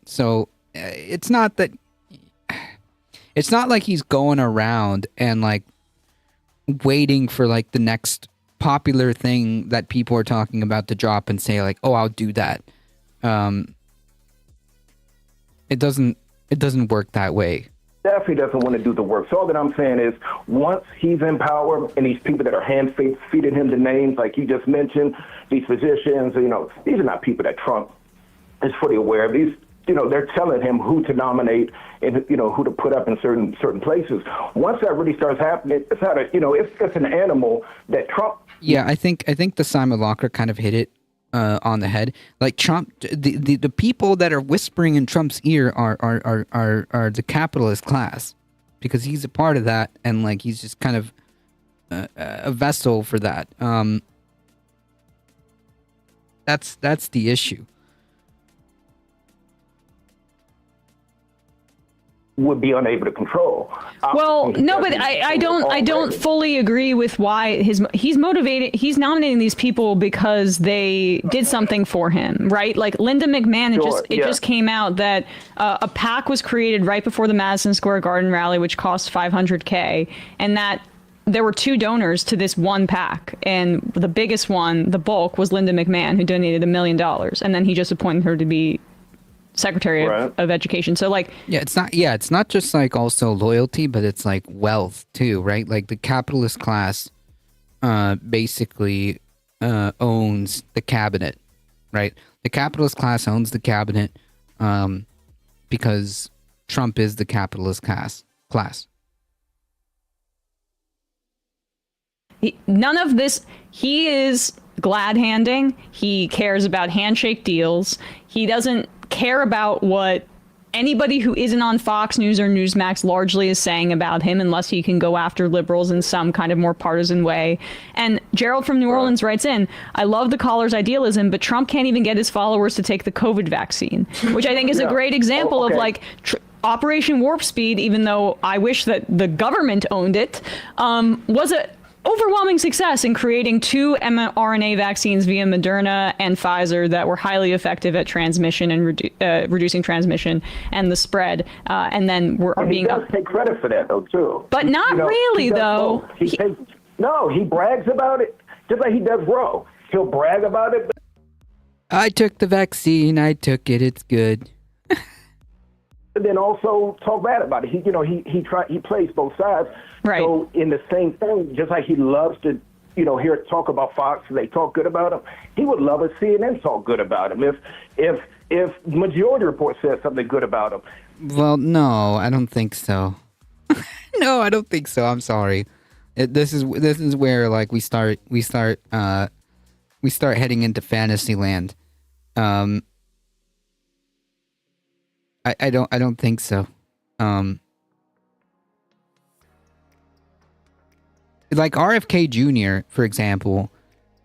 So it's not like he's going around and like waiting for like the next popular thing that people are talking about to drop and say like, oh, I'll do that. It doesn't work that way. Definitely doesn't want to do the work. So all that I'm saying is, once he's in power and these people that are feeding him the names, like you just mentioned, these physicians, these are not people that Trump is fully aware of. These, they're telling him who to nominate and, who to put up in certain places. Once that really starts happening, it's not it's an animal that Trump. Yeah, I think the Simon Locker kind of hit it on the head. Like, Trump, the people that are whispering in Trump's ear are the capitalist class, because he's a part of that, and like he's just kind of a vessel for that. That's the issue. Would be unable to control. Well, no, but I don't fully agree with why he's motivated. He's nominating these people because they did something for him, right? Like Linda McMahon, it just came out that a PAC was created right before the Madison Square Garden rally, which cost $500K, and that there were 2 donors to this one PAC, and the biggest one, the bulk, was Linda McMahon, who donated $1 million, and then he just appointed her to be Secretary of Education. So like, it's not just like also loyalty, but it's like wealth too, right? Like the capitalist class basically owns the cabinet, right? The capitalist class owns the cabinet because Trump is the capitalist class. None of this, he is glad handing. He cares about handshake deals. He doesn't care about what anybody who isn't on Fox News or Newsmax largely is saying about him, unless he can go after liberals in some kind of more partisan way. And Gerald from New Orleans writes in, I love the caller's idealism, but Trump can't even get his followers to take the COVID vaccine, which I think is a great example of like Operation Warp Speed, even though I wish that the government owned it, was a overwhelming success in creating 2 mRNA vaccines via Moderna and Pfizer that were highly effective at transmission and reducing transmission and the spread. And then he does take credit for that, though, too. But not really, though. He brags about it, just like he does Roe. He'll brag about it. I took the vaccine. I took it. It's good. And then also talk bad about it. He plays both sides. Right. So in the same thing, just like he loves to, hear talk about Fox, they talk good about him. He would love to see CNN talk good about him. If Majority Report says something good about him. Well, no, I don't think so. No, I don't think so. I'm sorry. This is where like we start heading into fantasy land. I don't think so. Like RFK Jr., for example,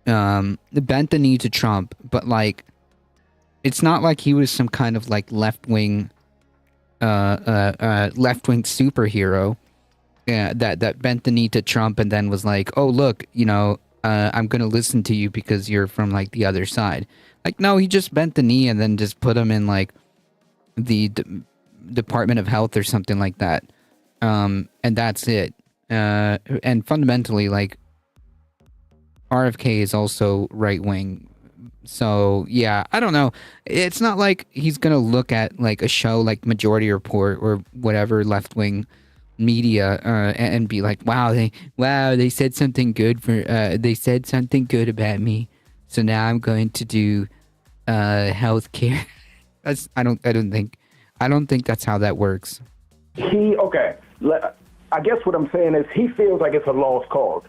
bent the knee to Trump, but like, it's not like he was some kind of like left-wing superhero that bent the knee to Trump and then was like, oh look, I'm gonna listen to you because you're from like the other side. Like, no, he just bent the knee and then just put him in like the Department of Health or something like that, and that's it. And fundamentally, like, RFK is also right wing, so yeah, I don't know. It's not like he's gonna look at like a show like Majority Report or whatever left wing media and be like, they said something good they said something good about me, so now I'm going to do healthcare. I don't think that's how that works. I guess what I'm saying is he feels like it's a lost cause.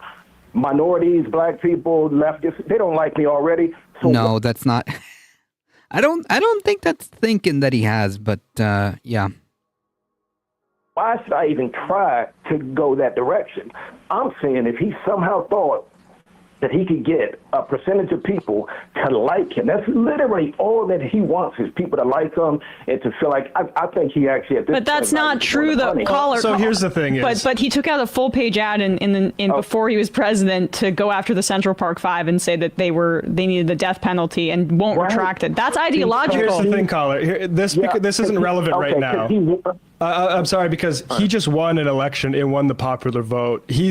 Minorities, black people, leftists, they don't like me already. So No, that's not. I don't think that's thinking that he has, but yeah. why should I even try to go that direction? I'm saying if he somehow thought that he could get a percentage of people to like him, that's literally all that he wants, is people to like him and to feel like, I think he actually at this But that's point, not true, though. Caller. So here's the thing is- but he took out a full page ad in before he was president to go after the Central Park Five and say that they needed the death penalty and won't retract it. That's ideological. Here's the thing, caller. This isn't relevant right now. I'm sorry, because he just won an election and won the popular vote. He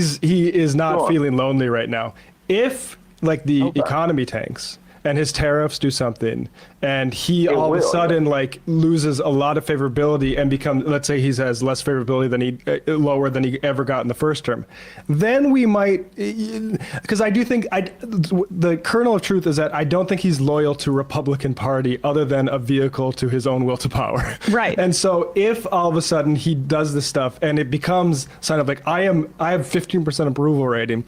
is not feeling lonely right now. If like the economy tanks and his tariffs do something, and he all of a sudden like loses a lot of favorability and becomes, let's say he has less favorability than lower than he ever got in the first term, then we might, because I do think the kernel of truth is that I don't think he's loyal to Republican Party other than a vehicle to his own will to power. Right. And so if all of a sudden he does this stuff and it becomes kind of like I have 15% approval rating,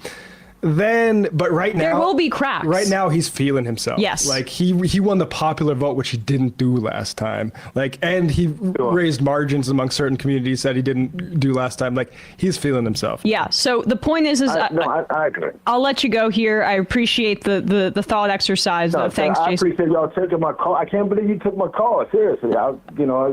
then, but right now there will be cracks. Right now, he's feeling himself. Yes. Like he won the popular vote, which he didn't do last time. Like, and he raised margins among certain communities that he didn't do last time. Like, he's feeling himself. Yeah. So the point is I agree. I'll let you go here. I appreciate the thought exercise. Thanks, I Jason. appreciate y'all taking my call. I can't believe you took my call. Seriously,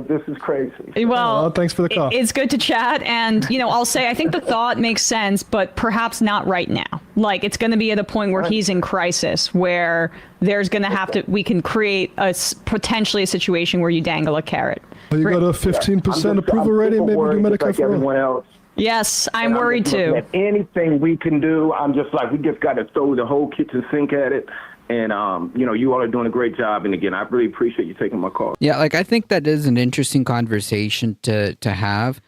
this is crazy. Well, thanks for the call. It's good to chat, and I'll say I think the thought makes sense, but perhaps not right now. Like, it's going to be at a point where he's in crisis, where there's going to we can create potentially a situation where you dangle a carrot. You got a 15% approval rating, maybe do Medicare like everyone else. Yes, I'm worried too. Anything we can do, I'm just like, we just got to throw the whole kitchen sink at it. And, you all are doing a great job. And again, I really appreciate you taking my call. Yeah, like, I think that is an interesting conversation to have,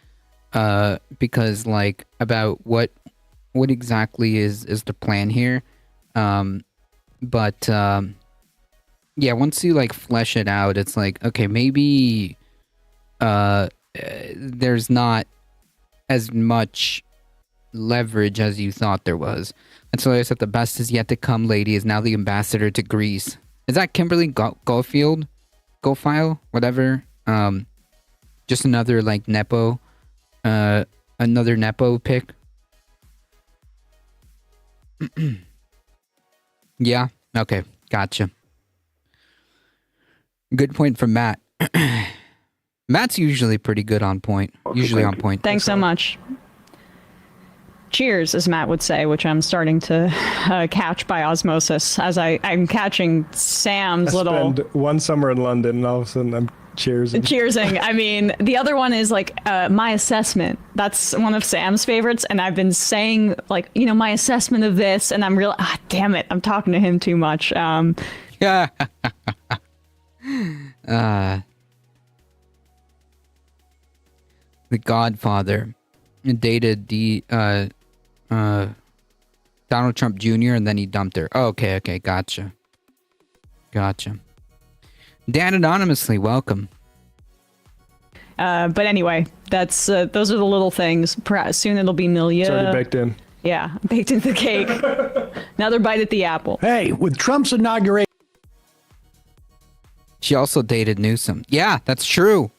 because, like, about what exactly is the plan here. But yeah, once you like flesh it out, it's like, okay, maybe there's not as much leverage as you thought there was. And so I said the best is yet to come lady is now the ambassador to Greece. Is that Kimberly Goldfield? Whatever. Just another like Nepo pick. Yeah. Okay. Gotcha. Good point from Matt. Matt's usually pretty good on point. On point. Thanks so much. Cheers, as Matt would say, which I'm starting to catch by osmosis as I'm catching Sam's little. Spend one summer in London, and all of a sudden I'm cheersing. I mean, the other one is like my assessment. That's one of Sam's favorites, and I've been saying like, my assessment of this, and I'm real. Damn it, I'm talking to him too much. Yeah. The Godfather dated Donald Trump Jr. and then he dumped her. Oh, okay, gotcha. Dan Anonymously, welcome. But anyway, that's those are the little things. Perhaps soon it'll be Milia. It's already baked in. Yeah, baked into the cake. Another bite at the apple. Hey, with Trump's inauguration. She also dated Newsom. Yeah, that's true.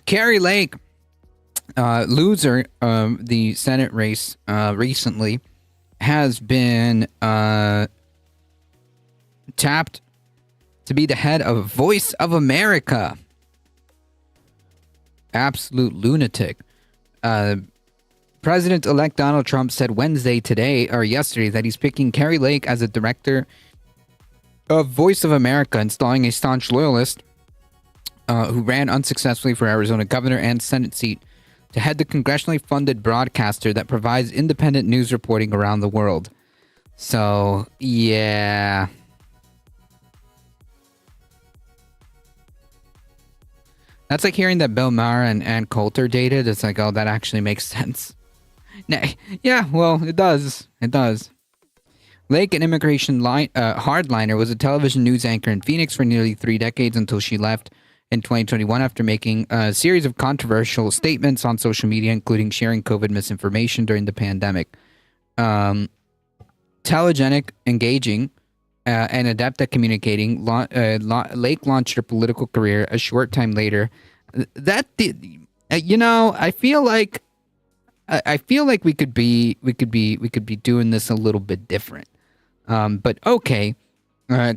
Kari Lake, loser of the Senate race recently, has been tapped to be the head of Voice of America. Absolute lunatic. President-elect Donald Trump said yesterday that he's picking Kari Lake as a director of Voice of America, installing a staunch loyalist who ran unsuccessfully for Arizona governor and Senate seat, to head the congressionally funded broadcaster that provides independent news reporting around the world. So, yeah. That's like hearing that Bill Maher and Ann Coulter dated. It's like, oh, that actually makes sense. Yeah, well, it does. It does. Lake, an immigration hardliner, was a television news anchor in Phoenix for nearly 3 decades until she left in 2021 after making a series of controversial statements on social media, including sharing COVID misinformation during the pandemic. Telegenic, engaging, and adept at communicating, Lake launched her political career a short time later. I feel like we could be doing this a little bit different. But okay.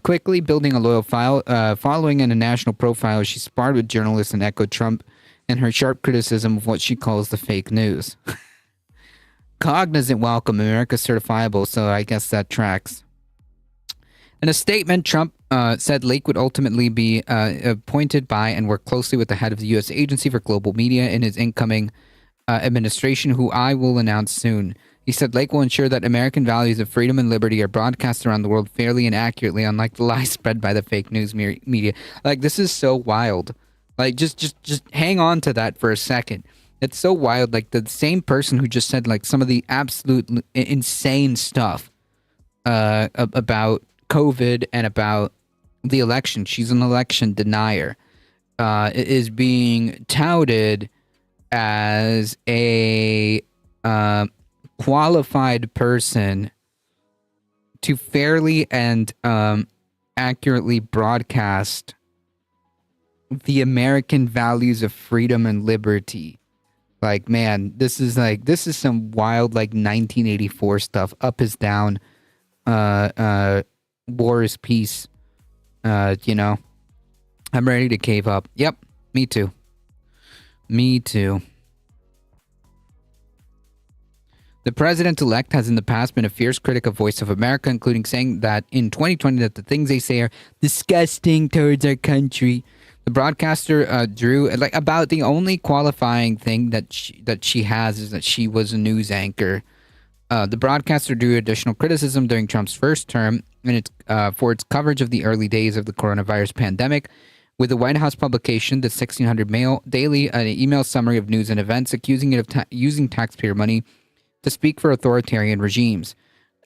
Quickly building a loyal following and a national profile, she sparred with journalists and echoed Trump and her sharp criticism of what she calls the fake news. Cognizant welcome, America certifiable, so I guess that tracks. In a statement, Trump said Lake would ultimately be appointed by and work closely with the head of the U.S. Agency for Global Media in his incoming administration, who I will announce soon. He said Lake will ensure that American values of freedom and liberty are broadcast around the world fairly and accurately, unlike the lies spread by the fake news media. Like, this is so wild. Like, just hang on to that for a second. It's so wild. Like, the same person who just said, like, some of the absolute insane stuff about COVID and about the election. She's an election denier. Is being touted as a qualified person to fairly and accurately broadcast the American values of freedom and liberty. Like, man, this is some wild, like, 1984 stuff. Up is down, war is peace. I'm ready to cave up. Yep, me too. The president-elect has in the past been a fierce critic of Voice of America, including saying that in 2020 that the things they say are disgusting towards our country. The broadcaster drew about the only qualifying thing that she has is that she was a news anchor. The broadcaster drew additional criticism during Trump's first term for its coverage of the early days of the coronavirus pandemic, with the White House publication, the 1600 Mail Daily, an email summary of news and events, accusing it of using taxpayer money to speak for authoritarian regimes.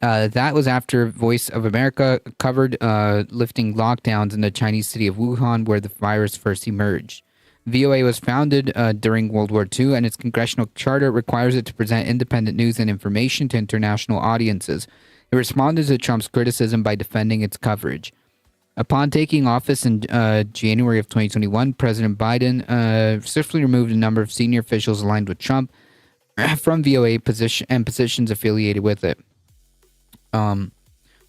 That was after Voice of America covered lifting lockdowns in the Chinese city of Wuhan, where the virus first emerged. VOA was founded during World War II, and its congressional charter requires it to present independent news and information to international audiences. It responded to Trump's criticism by defending its coverage. Upon taking office in January of 2021, President Biden swiftly removed a number of senior officials aligned with Trump from VOA positions affiliated with it.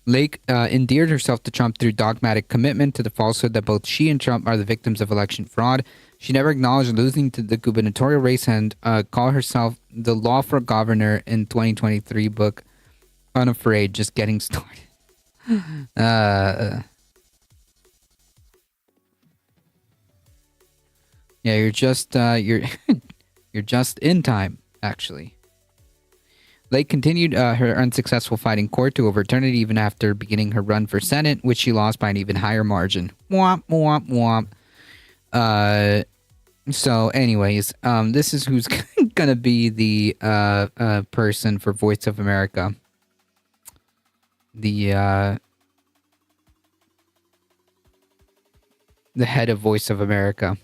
Lake endeared herself to Trump through dogmatic commitment to the falsehood that both she and Trump are the victims of election fraud. She never acknowledged losing to the gubernatorial race and called herself the lawful governor in 2023 book, Unafraid, Just Getting Started. Yeah, you're just you're just in time, actually. Lake continued her unsuccessful fight in court to overturn it even after beginning her run for Senate, which she lost by an even higher margin. Womp, womp, womp. So anyways, this is who's gonna be the person for Voice of America. The head of Voice of America.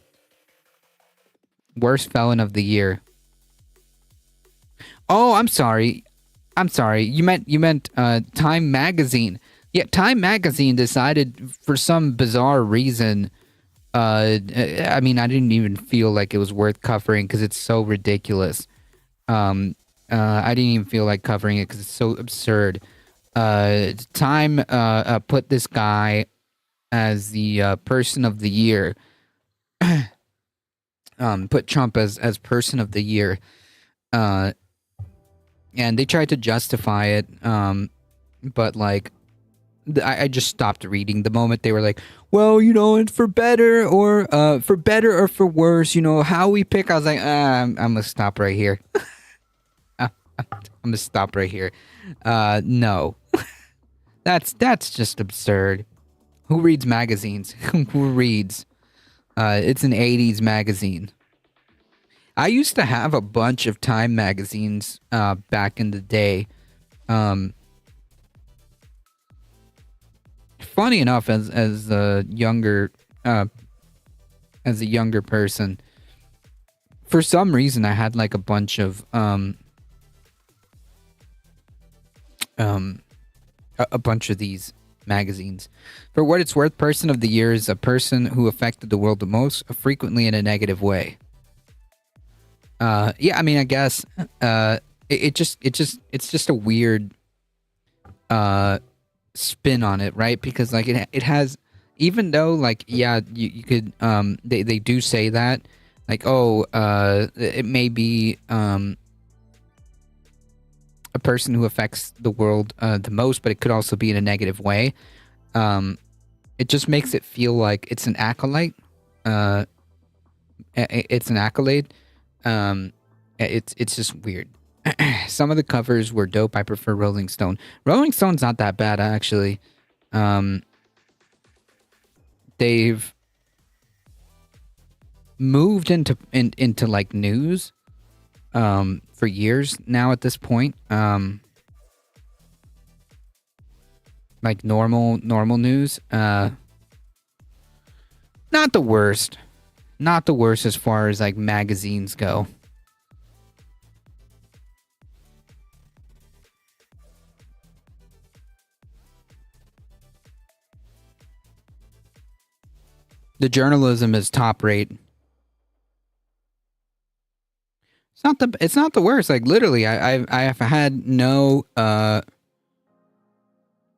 Worst felon of the year. Oh, I'm sorry. You meant Time Magazine. Yeah, Time Magazine decided for some bizarre reason. I mean, I didn't even feel like it was worth covering because it's so ridiculous. I didn't even feel like covering it because it's so absurd. Time put this guy as the person of the year. Put Trump as person of the year. And they tried to justify it, but like I just stopped reading the moment they were like, well, you know, and for better or for worse, you know, how we pick. I was like, I'm gonna stop right here. I'm gonna stop right here. No, that's just absurd. Who reads magazines? Who reads? It's an 80s magazine. I used to have a bunch of Time magazines back in the day. Funny enough, as a younger person, for some reason I had like a bunch of a bunch of these magazines. For what it's worth, Person of the Year is a person who affected the world the most, frequently in a negative way. Yeah, I mean, I guess it's just a weird spin on it, right? Because like it has, even though like, yeah, you could they do say that like, oh, it may be a person who affects the world the most, but it could also be in a negative way. It just makes it feel like it's an acolyte. It's an accolade. It's just weird. Some of the covers were dope. I prefer Rolling Stone. Rolling Stone's not that bad, actually. They've moved into like news for years now at this point. Like normal news. Not the worst. Not the worst as far as like magazines go. The journalism is top rate. It's not the worst. Like literally, I have had no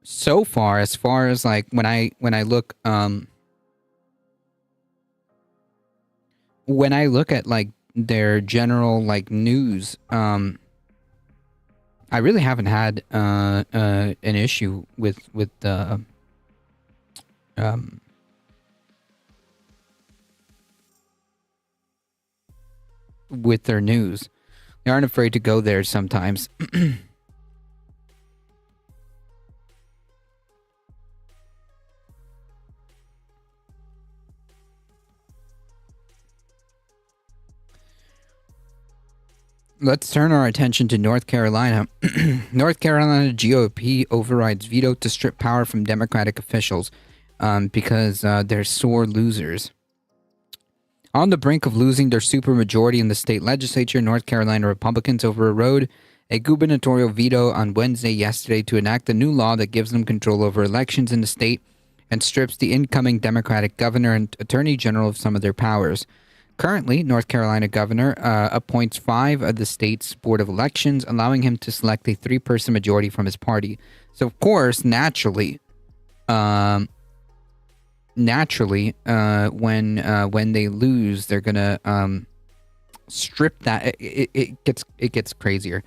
so far, as like when I look when I look at like their general like news, I really haven't had an issue with their news. They aren't afraid to go there sometimes. Let's turn our attention to North Carolina. North Carolina GOP overrides veto to strip power from Democratic officials because they're sore losers. On the brink of losing their supermajority in the state legislature, North Carolina Republicans overrode a gubernatorial veto on Wednesday yesterday to enact a new law that gives them control over elections in the state and strips the incoming Democratic governor and attorney general of some of their powers. Currently, North Carolina governor appoints 5 of the state's board of elections, allowing him to select a 3-person majority from his party. So, of course, naturally, when they lose, they're gonna strip that. It gets crazier.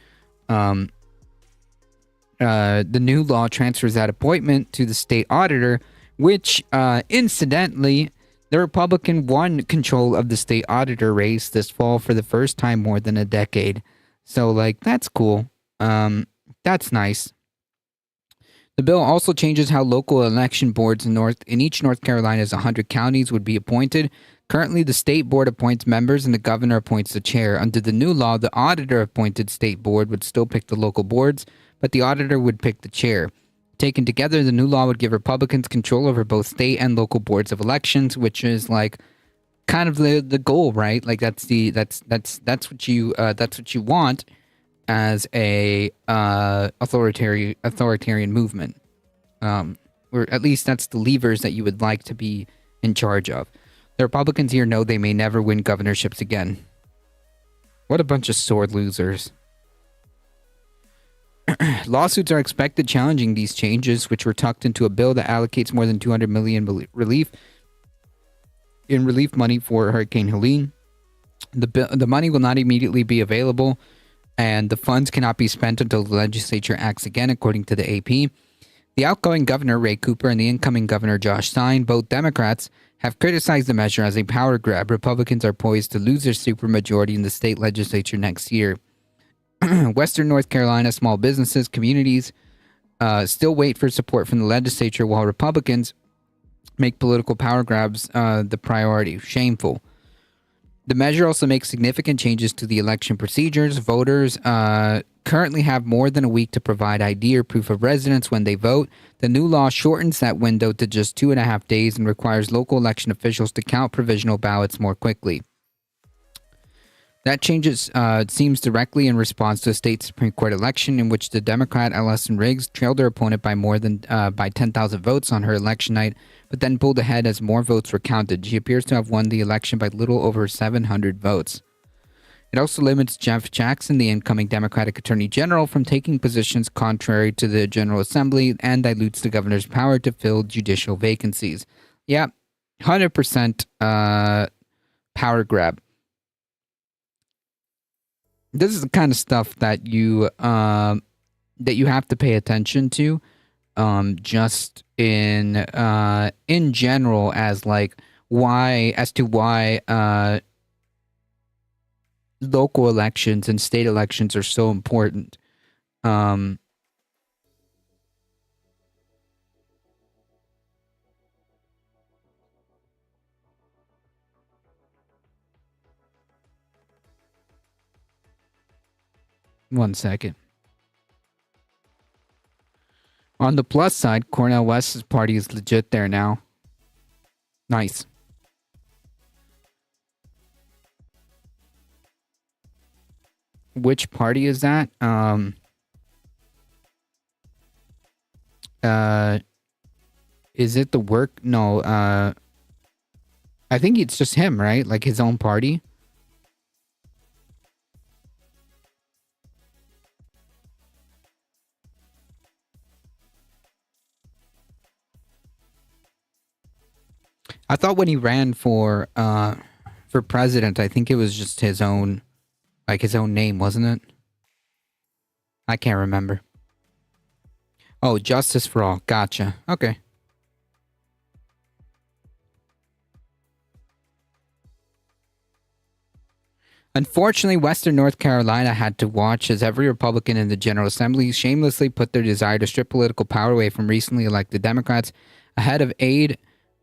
The new law transfers that appointment to the state auditor, which, incidentally, the Republican won control of the state auditor race this fall for the first time more than a decade. So, like, that's cool. That's nice. The bill also changes how local election boards in each North Carolina's 100 counties would be appointed. Currently, the state board appoints members and the governor appoints the chair. Under the new law, the auditor-appointed state board would still pick the local boards, but the auditor would pick the chair. Taken together, the new law would give Republicans control over both state and local boards of elections, which is like kind of the goal, right? Like that's what you want as a authoritarian movement, or at least that's the levers that you would like to be in charge of. The Republicans here know they may never win governorships again. What a bunch of sore losers. Lawsuits are expected challenging these changes, which were tucked into a bill that allocates more than $200 million relief money for Hurricane Helene. The money will not immediately be available, and the funds cannot be spent until the legislature acts again, according to the AP. The outgoing governor, Ray Cooper, and the incoming governor, Josh Stein, both Democrats, have criticized the measure as a power grab. Republicans are poised to lose their supermajority in the state legislature next year. Western North Carolina small businesses, communities still wait for support from the legislature, while Republicans make political power grabs the priority. Shameful. The measure also makes significant changes to the election procedures. Voters currently have more than a week to provide ID or proof of residence when they vote. The new law shortens that window to just 2.5 days and requires local election officials to count provisional ballots more quickly. That changes seems directly in response to a state Supreme Court election in which the Democrat Allison Riggs trailed her opponent by more than by 10,000 votes on her election night, but then pulled ahead as more votes were counted. She appears to have won the election by little over 700 votes. It also limits Jeff Jackson, the incoming Democratic Attorney General, from taking positions contrary to the General Assembly and dilutes the governor's power to fill judicial vacancies. Yeah, 100% power grab. This is the kind of stuff that you have to pay attention to, just in general, as like why local elections and state elections are so important. One second. On the plus side, Cornel West's party is legit there now. Nice. Which party is that? Is it the work? No, I think it's just him, right? Like his own party. I thought when he ran for president, I think it was just his own, like his own name, wasn't it? I can't remember. Oh, Justice for All. Gotcha. Okay. Unfortunately, Western North Carolina had to watch as every Republican in the General Assembly shamelessly put their desire to strip political power away from recently elected Democrats ahead of aid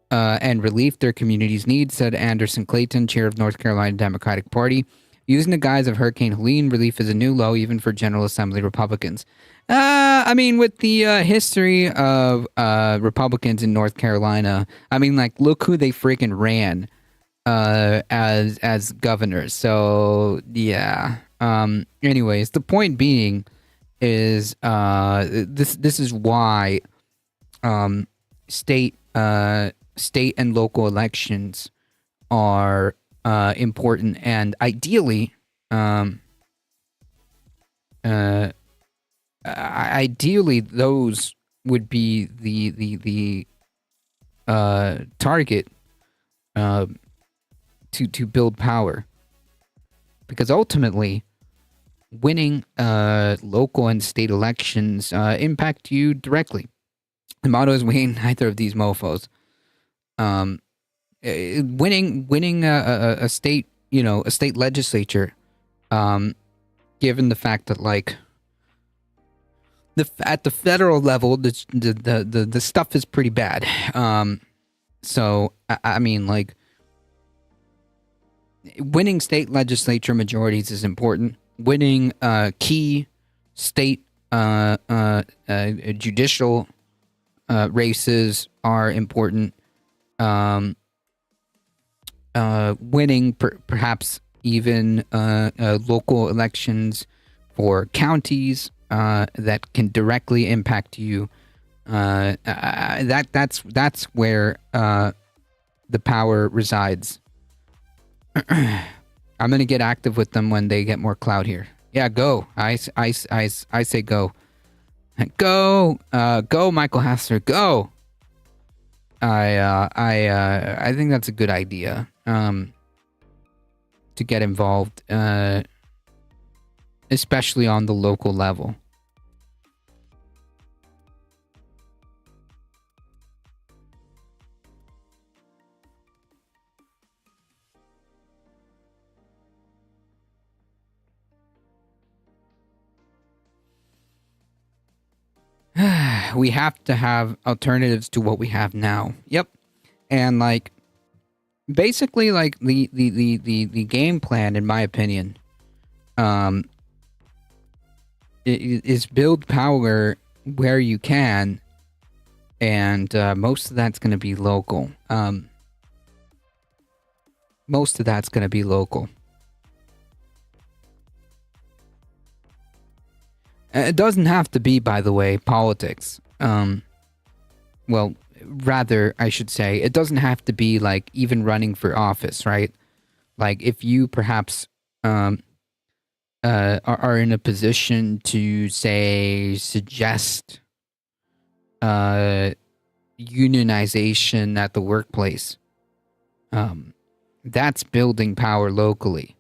and relief their communities need, said Anderson Clayton, chair of North Carolina Democratic Party. Using the guise of Hurricane Helene, relief is a new low even for General Assembly Republicans. I mean, with the history of Republicans in North Carolina, I mean, like, look who they freaking ran as governors. So, yeah. Anyways, the point being is this is why state and local elections are important, and ideally those would be the target to build power, because ultimately winning local and state elections impact you directly. The motto is "We ain't neither of these mofos." Winning a state, a state legislature, given the fact that, like, at the federal level, the stuff is pretty bad. So I mean, like, winning state legislature majorities is important. Winning key state judicial races are important. Winning perhaps even local elections for counties that can directly impact you. That's where the power resides. I'm gonna get active with them when they get more clout here. Yeah, go. I say go. Go, Michael Hassler, go. I think that's a good idea. To get involved, especially on the local level. we have to have alternatives to what we have now. Yep. And like basically like the game plan, in my opinion, is build power where you can, and most of that's going to be local. Most of that's going to be local. It doesn't have to be, by the way, politics. Well, rather, I should say, it doesn't have to be like even running for office, right? Like if you perhaps are in a position to, say, suggest unionization at the workplace, that's building power locally.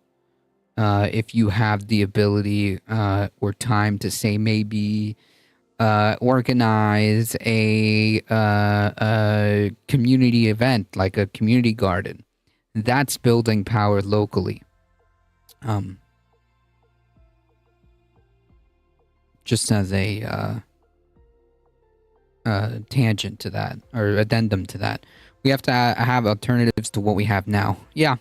If you have the ability or time to, say, maybe organize a community event like a community garden, that's building power locally. Just as a tangent to that, or addendum to that, we have to have alternatives to what we have now. Yeah.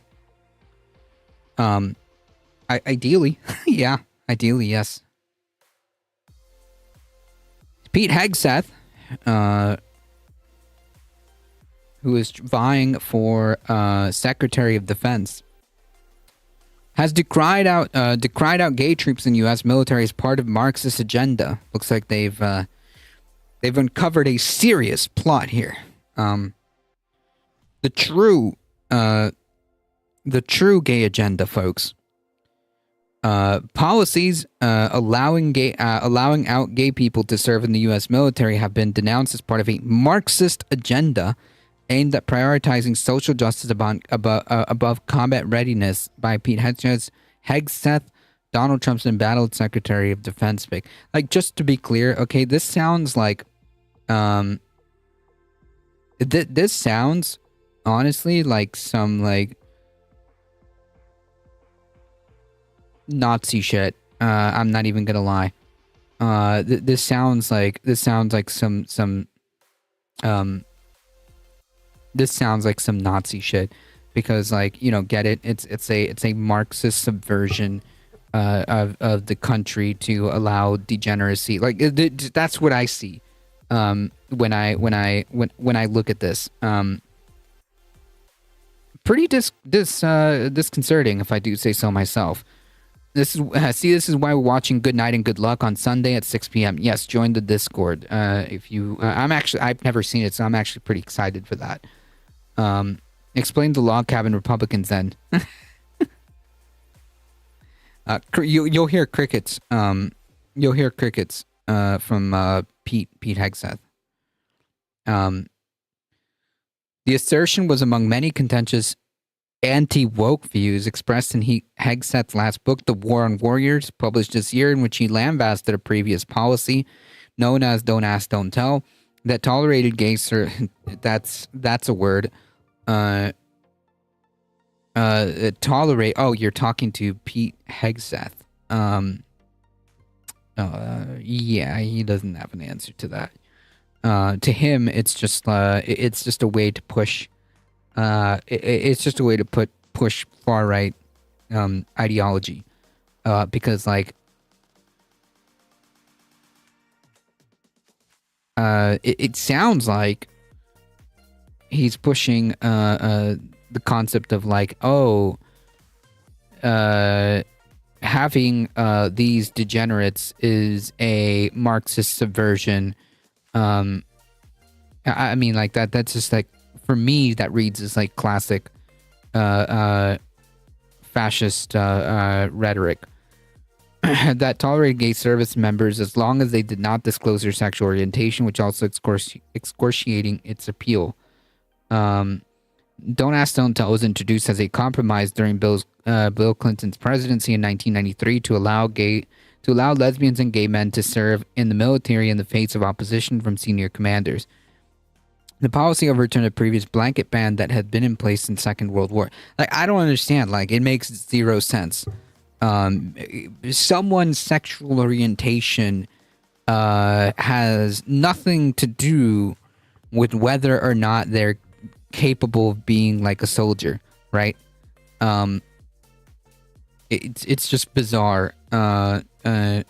Ideally, yeah. Ideally, yes. Pete Hegseth, who is vying for Secretary of Defense, has decried out gay troops in U.S. military as part of Marxist agenda. Looks like they've uncovered a serious plot here. The true gay agenda, folks. Policies allowing out gay people to serve in the U.S. military have been denounced as part of a Marxist agenda aimed at prioritizing social justice above combat readiness by Pete Hegseth, Donald Trump's embattled Secretary of Defense pick. Like, just to be clear, okay, this sounds like, this sounds honestly like some like Nazi shit. I'm not even gonna lie. This sounds like some this sounds like some Nazi shit, because, like, you know, get it? It's a Marxist subversion of the country to allow degeneracy. Like, that's what I see when I look at this. Pretty disconcerting, if I do say so myself. This is why we're watching Good Night and Good Luck on Sunday at 6 p.m. Yes, join the Discord. If you, I've never seen it, so I'm actually pretty excited for that. Explain the log cabin Republicans then. You'll hear crickets. You'll hear crickets from Pete Hegseth. The assertion was among many contentious anti-woke views expressed in Hegseth's last book, The War on Warriors, published this year, in which he lambasted a previous policy known as Don't Ask, Don't Tell, that tolerated gay that's a word. Tolerate. Oh, you're talking to Pete Hegseth. Yeah, he doesn't have an answer to that. To him, it's just a way to push. It's just a way to push far right ideology, because, like, it sounds like he's pushing the concept of, like, having these degenerates is a Marxist subversion. I mean, like, that's just, like, for me, that reads as, like, classic fascist rhetoric. That tolerated gay service members as long as they did not disclose their sexual orientation, which also excoriating its appeal. Don't Ask, Don't Tell was introduced as a compromise during Bill Clinton's presidency in 1993 to allow lesbians and gay men to serve in the military in the face of opposition from senior commanders. The policy overturned a previous blanket ban that had been in place since Second World War. Like, I don't understand. Like, it makes zero sense. Someone's sexual orientation has nothing to do with whether or not they're capable of being like a soldier, right? It's just bizarre that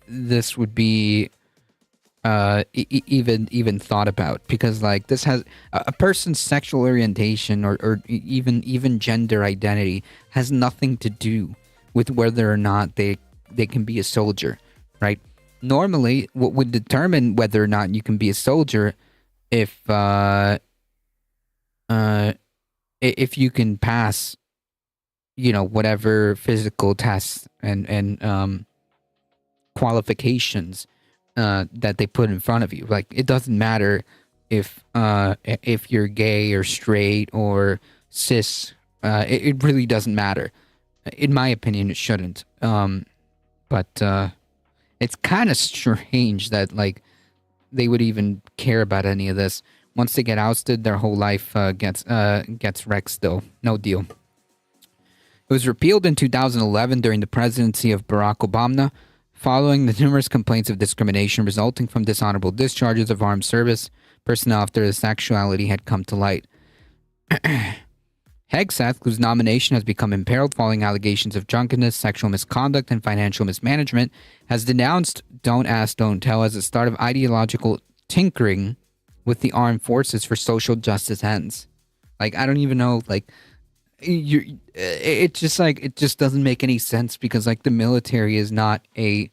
this would be even thought about, because like this has a person's sexual orientation or even gender identity has nothing to do with whether or not they can be a soldier, right? Normally, what would determine whether or not you can be a soldier if you can pass, whatever physical tests and qualifications that they put in front of you. Like, it doesn't matter if you're gay or straight or cis. It really doesn't matter. In my opinion, it shouldn't. But it's kind of strange that like they would even care about any of this. Once they get ousted, their whole life gets wrecked still. No deal. It was repealed in 2011 during the presidency of Barack Obama, following the numerous complaints of discrimination resulting from dishonorable discharges of armed service personnel after their sexuality had come to light. Hegseth, whose nomination has become imperiled following allegations of drunkenness, sexual misconduct, and financial mismanagement, has denounced Don't Ask, Don't Tell as the start of ideological tinkering with the armed forces for social justice ends. Like, I don't even know, like, it just doesn't make any sense, because like the military is not an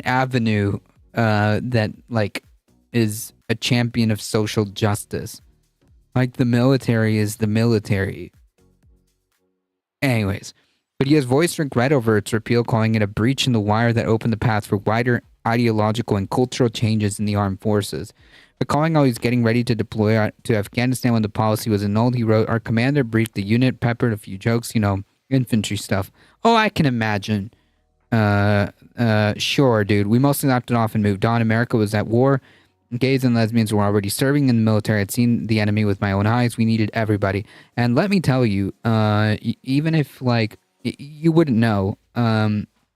avenue that like is a champion of social justice. Like, the military is the military. Anyways, but he has voiced regret over its repeal, calling it a breach in the wire that opened the path for wider ideological and cultural changes in the armed forces. Recalling how he's getting ready to deploy to Afghanistan when the policy was annulled, he wrote, "Our commander briefed the unit, peppered a few jokes, infantry stuff. Oh, I can imagine. Sure, dude. We mostly laughed it off and moved on. America was at war. Gays and lesbians were already serving in the military. I'd seen the enemy with my own eyes. We needed everybody. And let me tell you, even if, like, you wouldn't know,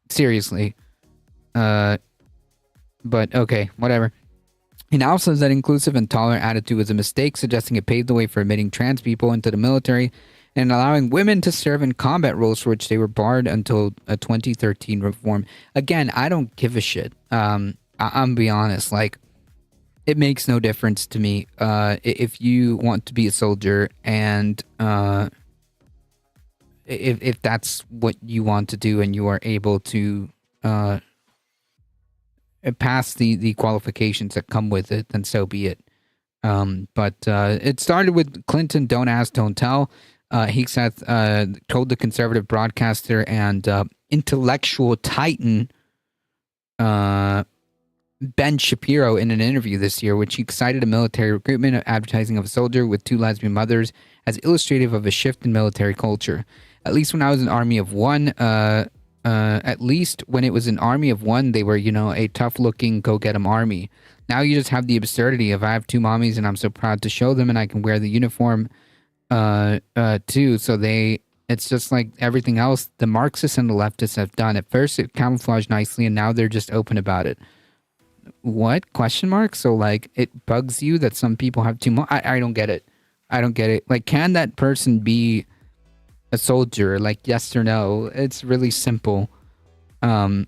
seriously, but okay, whatever. He now says that inclusive and tolerant attitude was a mistake, suggesting it paved the way for admitting trans people into the military and allowing women to serve in combat roles for which they were barred until a 2013 reform. Again, I don't give a shit. I'm be honest, like, it makes no difference to me if you want to be a soldier and if that's what you want to do and you are able to pass the qualifications that come with it, then so be it. But it started with Clinton, Don't Ask, Don't Tell. Hegseth told the conservative broadcaster and intellectual titan Ben Shapiro in an interview this year, which he cited a military recruitment advertising of a soldier with 2 lesbian mothers as illustrative of a shift in military culture. At least when I was an army of one, at least when it was an army of one, they were, a tough-looking go-get-'em army. Now you just have the absurdity of I have 2 mommies and I'm so proud to show them and I can wear the uniform too. So it's just like everything else the Marxists and the leftists have done. At first it camouflaged nicely and now they're just open about it. What? Question mark? So like it bugs you that some people have 2 I don't get it. I don't get it. Like, can that person be a soldier? Like, yes or no? It's really simple. You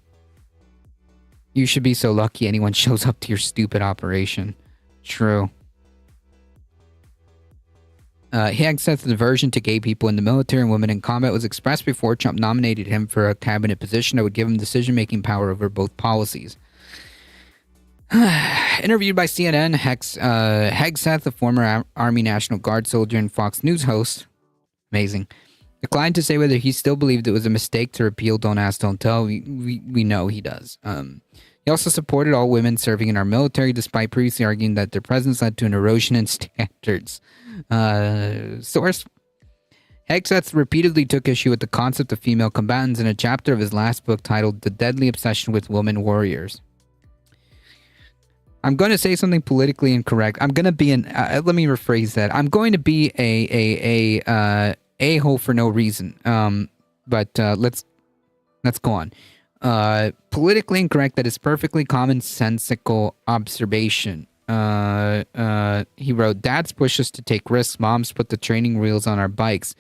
should be so lucky anyone shows up to your stupid operation. True. Hegseth's aversion to gay people in the military and women in combat was expressed before Trump nominated him for a cabinet position that would give him decision-making power over both policies. Interviewed by CNN, Hegseth, a former Army National Guard soldier and Fox News host, amazing, declined to say whether he still believed it was a mistake to repeal Don't Ask, Don't Tell. We know he does. He also supported all women serving in our military, despite previously arguing that their presence led to an erosion in standards. Source: Hegseth repeatedly took issue with the concept of female combatants in a chapter of his last book titled The Deadly Obsession with Women Warriors. I'm going to say something politically incorrect. I'm going to be let me rephrase that. I'm going to be a a-hole for no reason. but let's go on. Politically incorrect, that is perfectly commonsensical observation. He wrote, dads push us to take risks, moms put the training wheels on our bikes.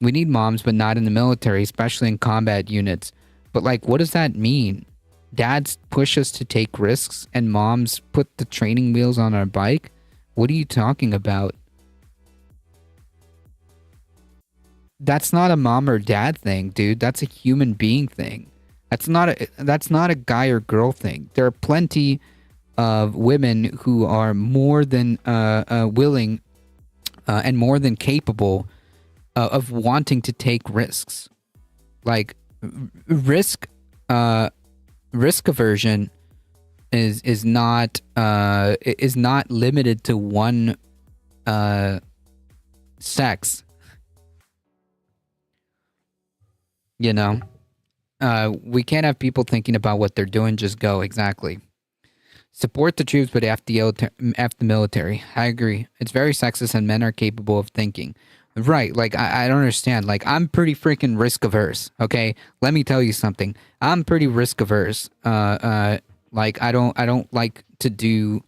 We need moms, but not in the military, especially in combat units. But like, what does that mean? Dads push us to take risks and moms put the training wheels on our bike? What are you talking about? That's not a mom or dad thing, dude. That's a human being thing. That's not a guy or girl thing. There are plenty of women who are more than willing and more than capable of wanting to take risks. Like risk aversion is not limited to one sex. You know, we can't have people thinking about what they're doing. Just go. Exactly. Support the troops, but F the military. I agree. It's very sexist, and men are capable of thinking. Right. Like, I don't understand. Like, I'm pretty freaking risk averse. Okay. Let me tell you something. I'm pretty risk averse. Like, I don't like to do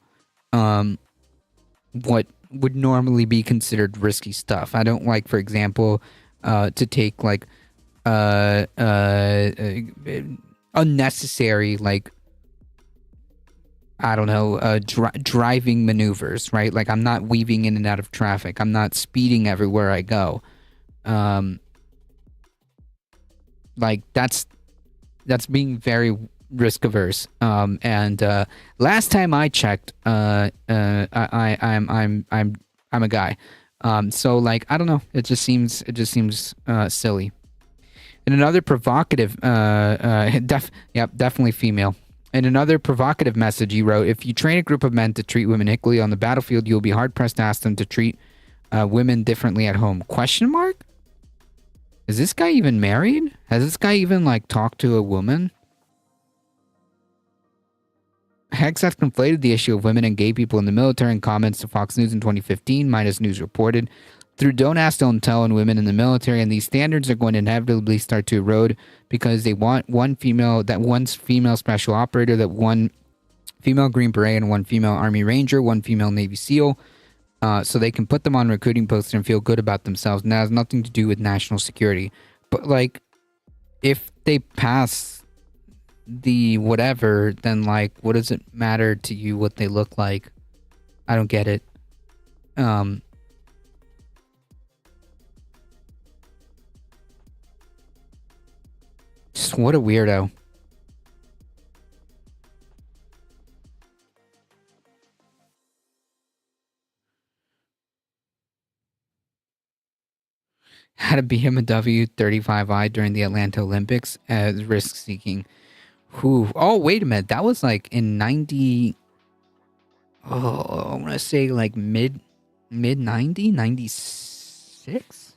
what would normally be considered risky stuff. I don't like, for example, to take like unnecessary, like, I don't know, driving maneuvers, right? Like, I'm not weaving in and out of traffic. I'm not speeding everywhere I go. Like, that's being very risk averse. And last time I checked, I'm a guy. So like, I don't know. It just seems silly. And another provocative, definitely female. In another provocative message, he wrote, if you train a group of men to treat women equally on the battlefield, you'll be hard-pressed to ask them to treat women differently at home. Question mark? Is this guy even married? Has this guy even, like, talked to a woman? Hegseth conflated the issue of women and gay people in the military in comments to Fox News in 2015, Minus News reported. Through Don't Ask, Don't Tell and women in the military, and these standards are going to inevitably start to erode because they want one female special operator, that one female Green Beret, and one female Army Ranger, one female Navy SEAL, so they can put them on recruiting posts and feel good about themselves. And that has nothing to do with national security. But like, if they pass the whatever, then like, what does it matter to you what they look like? I don't get it. Just what a weirdo. Had a BMW 35i during the Atlanta Olympics as risk seeking. Who? Oh, wait a minute. That was like in 90. Oh, I want to say like mid 90, 96.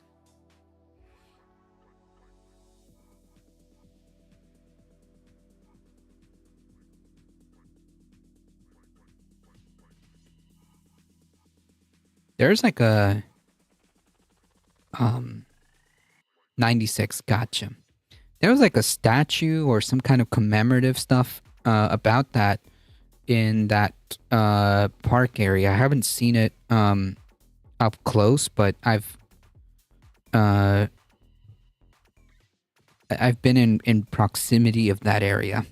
There's like a 96, gotcha. There was like a statue or some kind of commemorative stuff about that in that park area. I haven't seen it up close, but I've been in proximity of that area.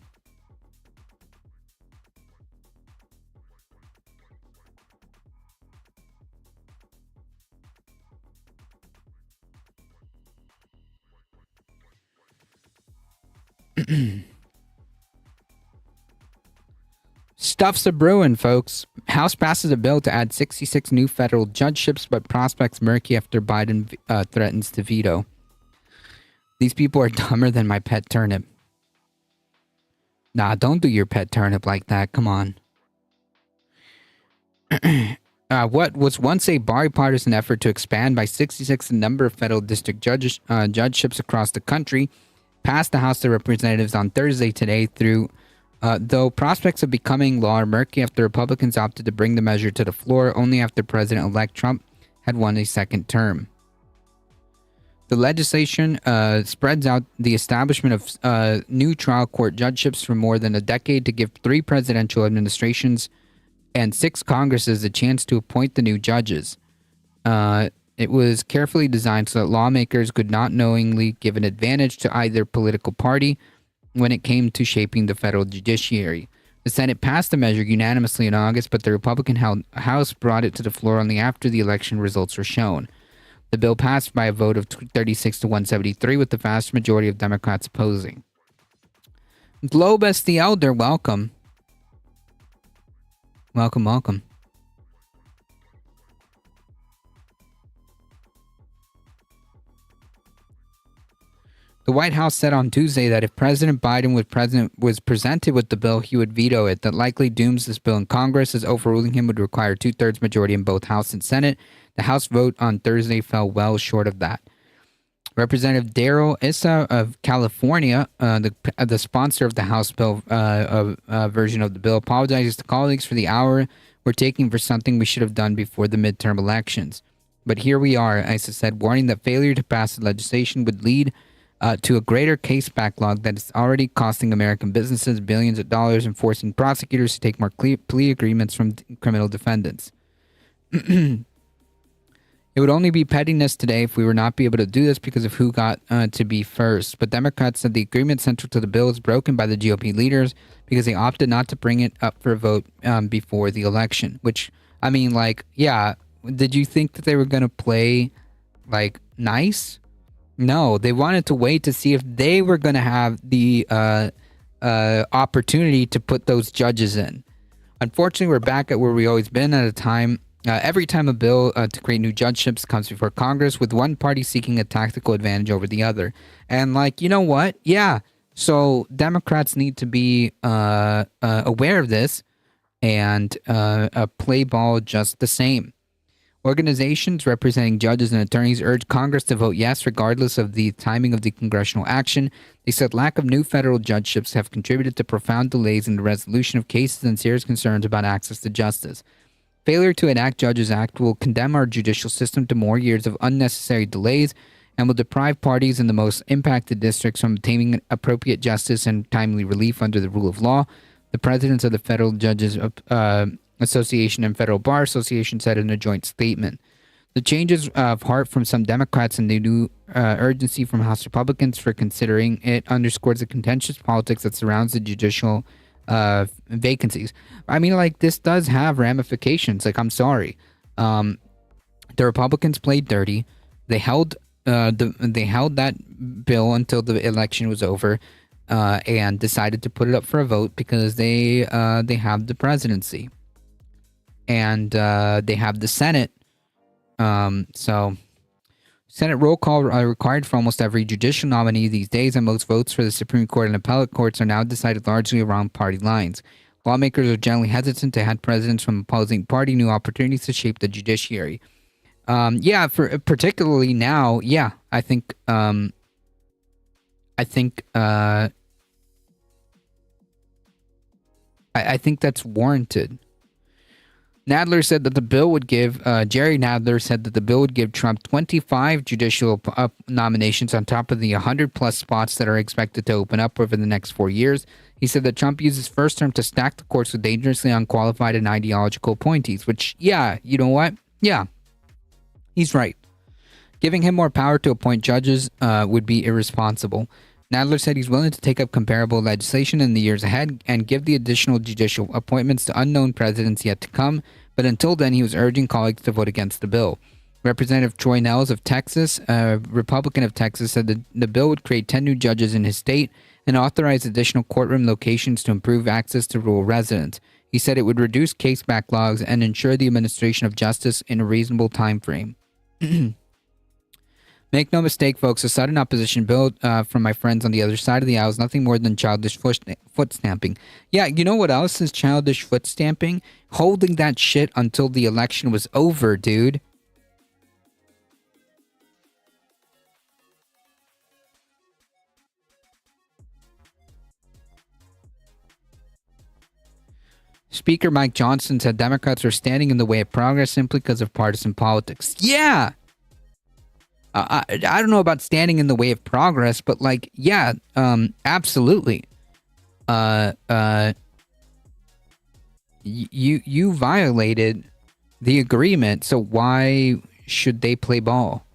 Stuff's a brewing, folks. House passes a bill to add 66 new federal judgeships, but prospects murky after Biden threatens to veto. These people are dumber than my pet turnip. Nah, don't do your pet turnip like that. Come on. What was once a bipartisan effort to expand by 66 the number of federal district judgeships across the country passed the House of Representatives on Thursday today through, though prospects of becoming law are murky after Republicans opted to bring the measure to the floor only after President-elect Trump had won a second term. The legislation spreads out the establishment of new trial court judgeships for more than a decade to give 3 presidential administrations and 6 Congresses a chance to appoint the new judges. It was carefully designed so that lawmakers could not knowingly give an advantage to either political party when it came to shaping the federal judiciary. The Senate passed the measure unanimously in August, but the Republican House brought it to the floor only after the election results were shown. The bill passed by a vote of 36 to 173, with the vast majority of Democrats opposing. Globus the Elder, welcome. Welcome. The White House said on Tuesday that if President Biden was presented with the bill, he would veto it. That likely dooms this bill in Congress, as overruling him would require 2/3 majority in both House and Senate. The House vote on Thursday fell well short of that. Representative Darrell Issa of California, the sponsor of the House bill version of the bill, apologizes to colleagues for the hour we're taking for something we should have done before the midterm elections. But here we are, Issa said, warning that failure to pass the legislation would lead to a greater case backlog that is already costing American businesses billions of dollars and forcing prosecutors to take more plea agreements from criminal defendants. It would only be pettiness today if we were not be able to do this because of who got to be first. But Democrats said the agreement central to the bill is broken by the GOP leaders because they opted not to bring it up for a vote before the election. Which, I mean, like, yeah, did you think that they were going to play, like, nice? No, they wanted to wait to see if they were going to have the opportunity to put those judges in. Unfortunately, we're back at where we always been at a time. Every time a bill to create new judgeships comes before Congress, with one party seeking a tactical advantage over the other. And, like, you know what? Yeah. So Democrats need to be aware of this and play ball just the same. Organizations representing judges and attorneys urged Congress to vote yes regardless of the timing of the congressional action. They said lack of new federal judgeships have contributed to profound delays in the resolution of cases and serious concerns about access to justice. Failure to enact Judges Act will condemn our judicial system to more years of unnecessary delays and will deprive parties in the most impacted districts from obtaining appropriate justice and timely relief under the rule of law. The presidents of the Federal Judges Association and Federal Bar Association said in a joint statement. The changes of heart from some Democrats and the new urgency from House Republicans for considering it underscores the contentious politics that surrounds the judicial vacancies. I mean, like, this does have ramifications. Like, I'm sorry. The Republicans played dirty. They held that bill until the election was over and decided to put it up for a vote because they have the presidency. And they have the Senate. So Senate roll call are required for almost every judicial nominee these days, and most votes for the Supreme Court and appellate courts are now decided largely around party lines. Lawmakers are generally hesitant to hand presidents from opposing party new opportunities to shape the judiciary. For particularly now, yeah, I think that's warranted. Nadler said that the bill would give, Jerry Nadler said that the bill would give Trump 25 judicial nominations on top of the 100 plus spots that are expected to open up over the next 4 years. He said that Trump used his first term to stack the courts with dangerously unqualified and ideological appointees, which, yeah, you know what? Yeah, he's right. Giving him more power to appoint judges would be irresponsible. Nadler said he's willing to take up comparable legislation in the years ahead and give the additional judicial appointments to unknown presidents yet to come, but until then he was urging colleagues to vote against the bill. Representative Troy Nehls of Texas, a Republican of Texas, said that the bill would create 10 new judges in his state and authorize additional courtroom locations to improve access to rural residents. He said it would reduce case backlogs and ensure the administration of justice in a reasonable time frame. Make no mistake, folks, a sudden opposition bill from my friends on the other side of the aisle is nothing more than childish foot stamping. Yeah, you know what else is childish foot stamping? Holding that shit until the election was over, dude. Speaker Mike Johnson said Democrats are standing in the way of progress simply because of partisan politics. Yeah! I don't know about standing in the way of progress, but like, yeah, absolutely. You violated the agreement, so why should they play ball?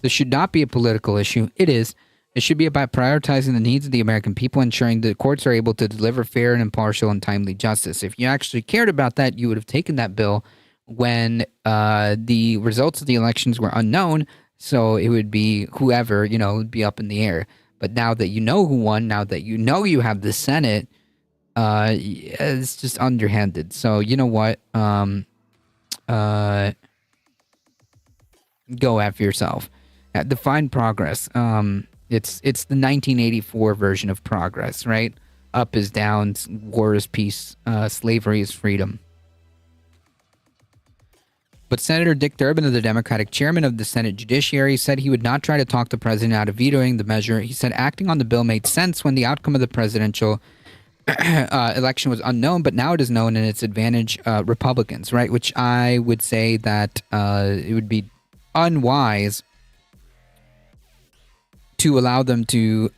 This should not be a political issue. It is. It should be about prioritizing the needs of the American people, ensuring the courts are able to deliver fair and impartial and timely justice. If you actually cared about that, you would have taken that bill when the results of the elections were unknown, so it would be whoever, it would be up in the air. But now that you know who won, now that you know you have the Senate, it's just underhanded. So you know what? Go after yourself. Define progress. It's the 1984 version of progress, right? Up is down, war is peace, slavery is freedom. But Senator Dick Durbin, of the Democratic chairman of the Senate Judiciary, said he would not try to talk the president out of vetoing the measure. He said acting on the bill made sense when the outcome of the presidential election was unknown, but now it is known and its advantage Republicans, right? Which I would say that it would be unwise to allow them to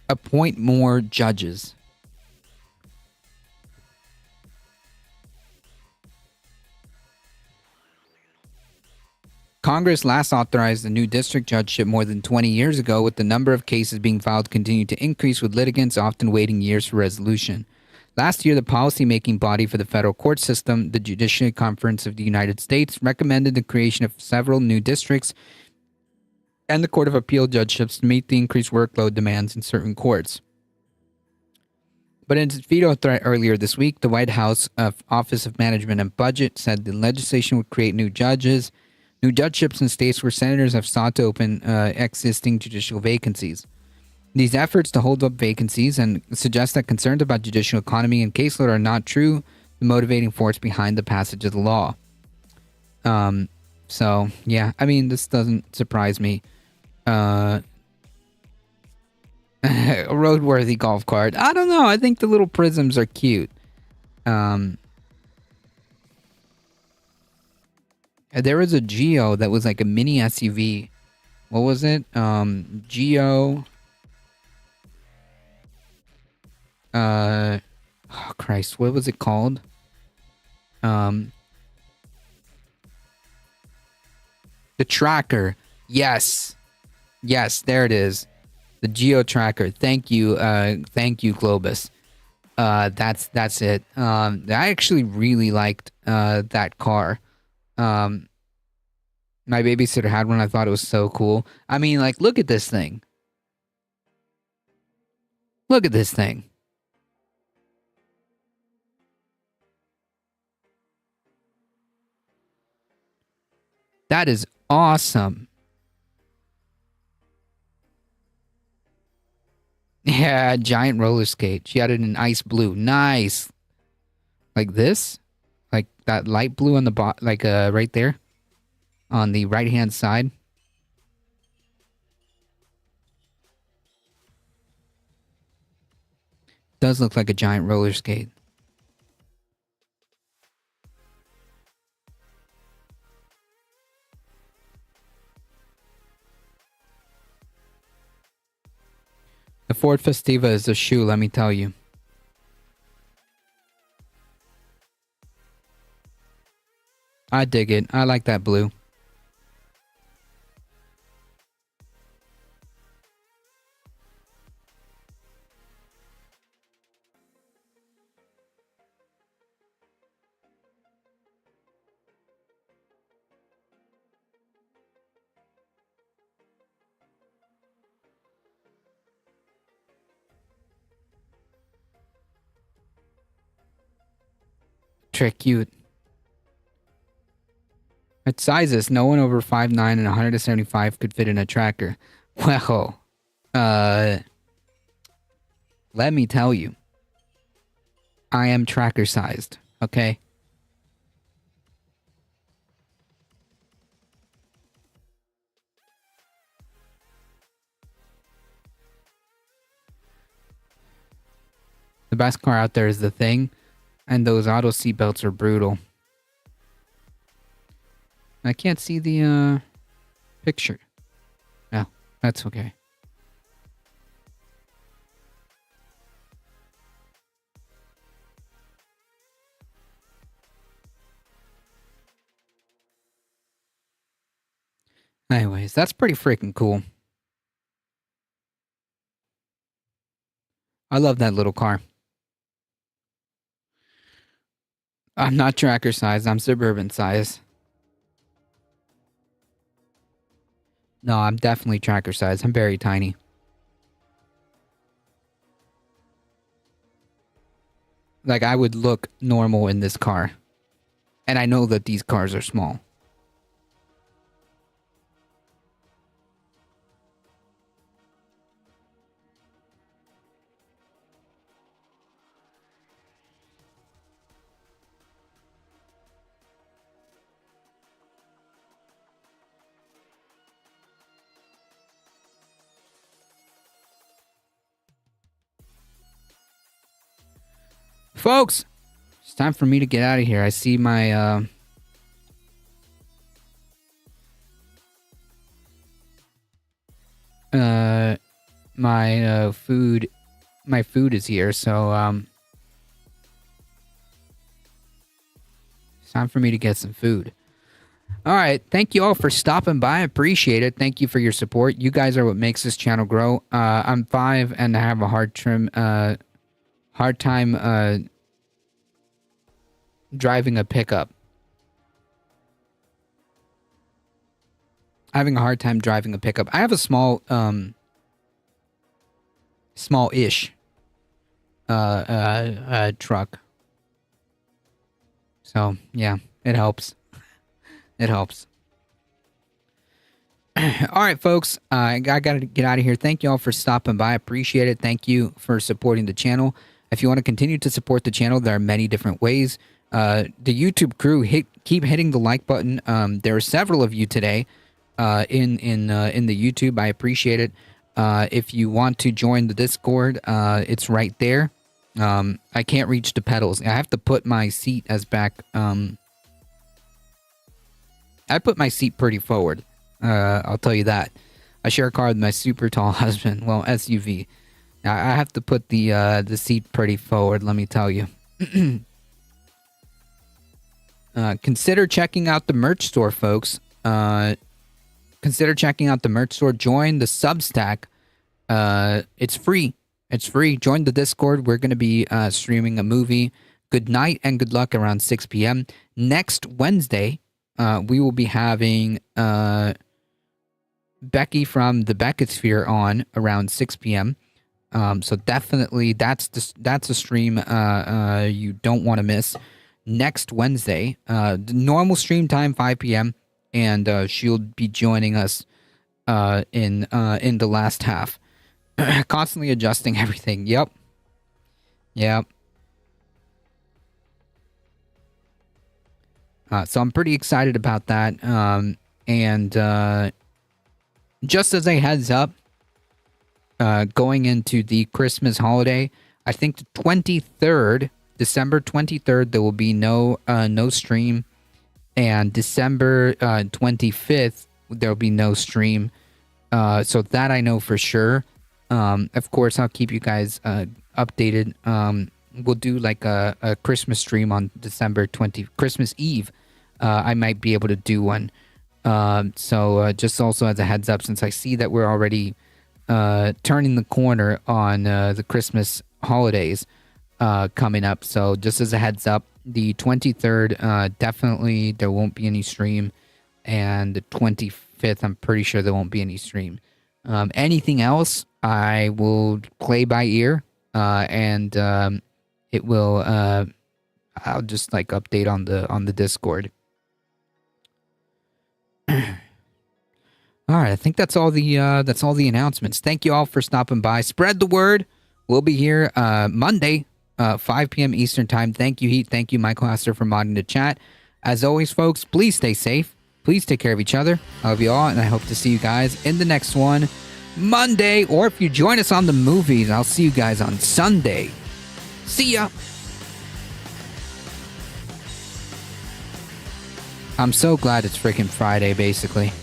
appoint more judges. Congress last authorized the new district judgeship more than 20 years ago, with the number of cases being filed continuing to increase, with litigants often waiting years for resolution. Last year, the policy-making body for the federal court system, the Judicial Conference of the United States, recommended the creation of several new districts and the Court of Appeal judgeships to meet the increased workload demands in certain courts. But in its veto threat earlier this week, the White House Office of Management and Budget said the legislation would create new judgeships in states where senators have sought to open existing judicial vacancies. These efforts to hold up vacancies and suggest that concerns about judicial economy and caseload are not true, the motivating force behind the passage of the law. So, yeah, I mean, this doesn't surprise me. A roadworthy golf cart. I don't know. I think the little prisms are cute. There was a Geo that was like a mini SUV. What was it? Geo. Oh Christ, what was it called? The Tracker. Yes, there it is. The Geo Tracker. Thank you, Globus. That's it. I actually really liked that car. My babysitter had one. I thought it was so cool. I mean, like, look at this thing. Look at this thing. That is awesome. Yeah, giant roller skate. She had it in ice blue. Nice. Like this? Like that light blue on the like right there on the right hand side. Does look like a giant roller skate. The Ford Festiva is a shoe, let me tell you. I dig it. I like that blue. Trick cute. At sizes, no one over 5'9" and 175 could fit in a Tracker. Well, let me tell you. I am Tracker sized, okay? The best car out there is the Thing, and those auto seatbelts are brutal. I can't see the picture. No, that's okay. Anyways, that's pretty freaking cool. I love that little car. I'm not tracker size, I'm suburban size. No, I'm definitely tracker size. I'm very tiny. Like, I would look normal in this car. And I know that these cars are small. Folks, it's time for me to get out of here. I see my my food is here, so it's time for me to get some food. All right, thank you all for stopping by. I appreciate it. Thank you for your support. You guys are what makes this channel grow. I'm 5 and I have a hard time driving a pickup. Having a hard time driving a pickup. I have a small-ish truck. So, yeah, it helps. It helps. All right, folks. I got to get out of here. Thank you all for stopping by. I appreciate it. Thank you for supporting the channel. If you want to continue to support the channel, there are many different ways. The YouTube crew, keep hitting the like button. There are several of you today in the YouTube. I appreciate it. If you want to join the Discord, it's right there. I can't reach the pedals. I have to put my seat as back. I put my seat pretty forward. I'll tell you that. I share a car with my super tall husband. Well, SUV. I have to put the seat pretty forward, let me tell you. Consider checking out the merch store, folks. Consider checking out the merch store. Join the Substack. It's free. It's free. Join the Discord. We're going to be streaming a movie. Good night and good luck around 6 p.m. Next Wednesday, we will be having Becky from the Beckettsphere on around 6 p.m. So definitely that's a stream you don't want to miss. Next Wednesday, the normal stream time 5 p.m. and she'll be joining us in the last half. Constantly adjusting everything. Yep. So I'm pretty excited about that. And just as a heads up, going into the Christmas holiday, I think the 23rd, December 23rd, there will be no stream, and December 25th there will be no stream. So that I know for sure. Of course, I'll keep you guys updated. We'll do like a Christmas stream on December 20th, Christmas Eve. I might be able to do one. So just also as a heads up, since I see that we're already turning the corner on the Christmas holidays coming up. So just as a heads up, the 23rd, definitely there won't be any stream. And the 25th, I'm pretty sure there won't be any stream. Anything else, I will play by ear. And it will, I'll just like update on the Discord. All right, I think that's all the announcements. Thank you all for stopping by. Spread the word. We'll be here Monday, 5 p.m. Eastern Time. Thank you, Heat. Thank you, Michael Hester, for modding the chat. As always, folks, please stay safe. Please take care of each other. I love you all, and I hope to see you guys in the next one Monday. Or if you join us on the movies, I'll see you guys on Sunday. See ya. I'm so glad it's freaking Friday, basically.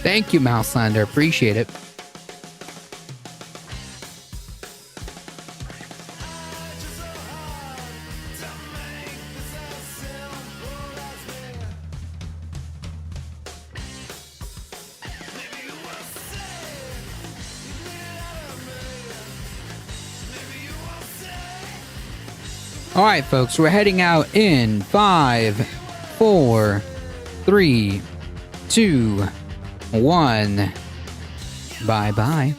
Thank you, Mouselander. Appreciate it. All right, folks, we're heading out in 5, 4, 3, 2, 1. Bye-bye.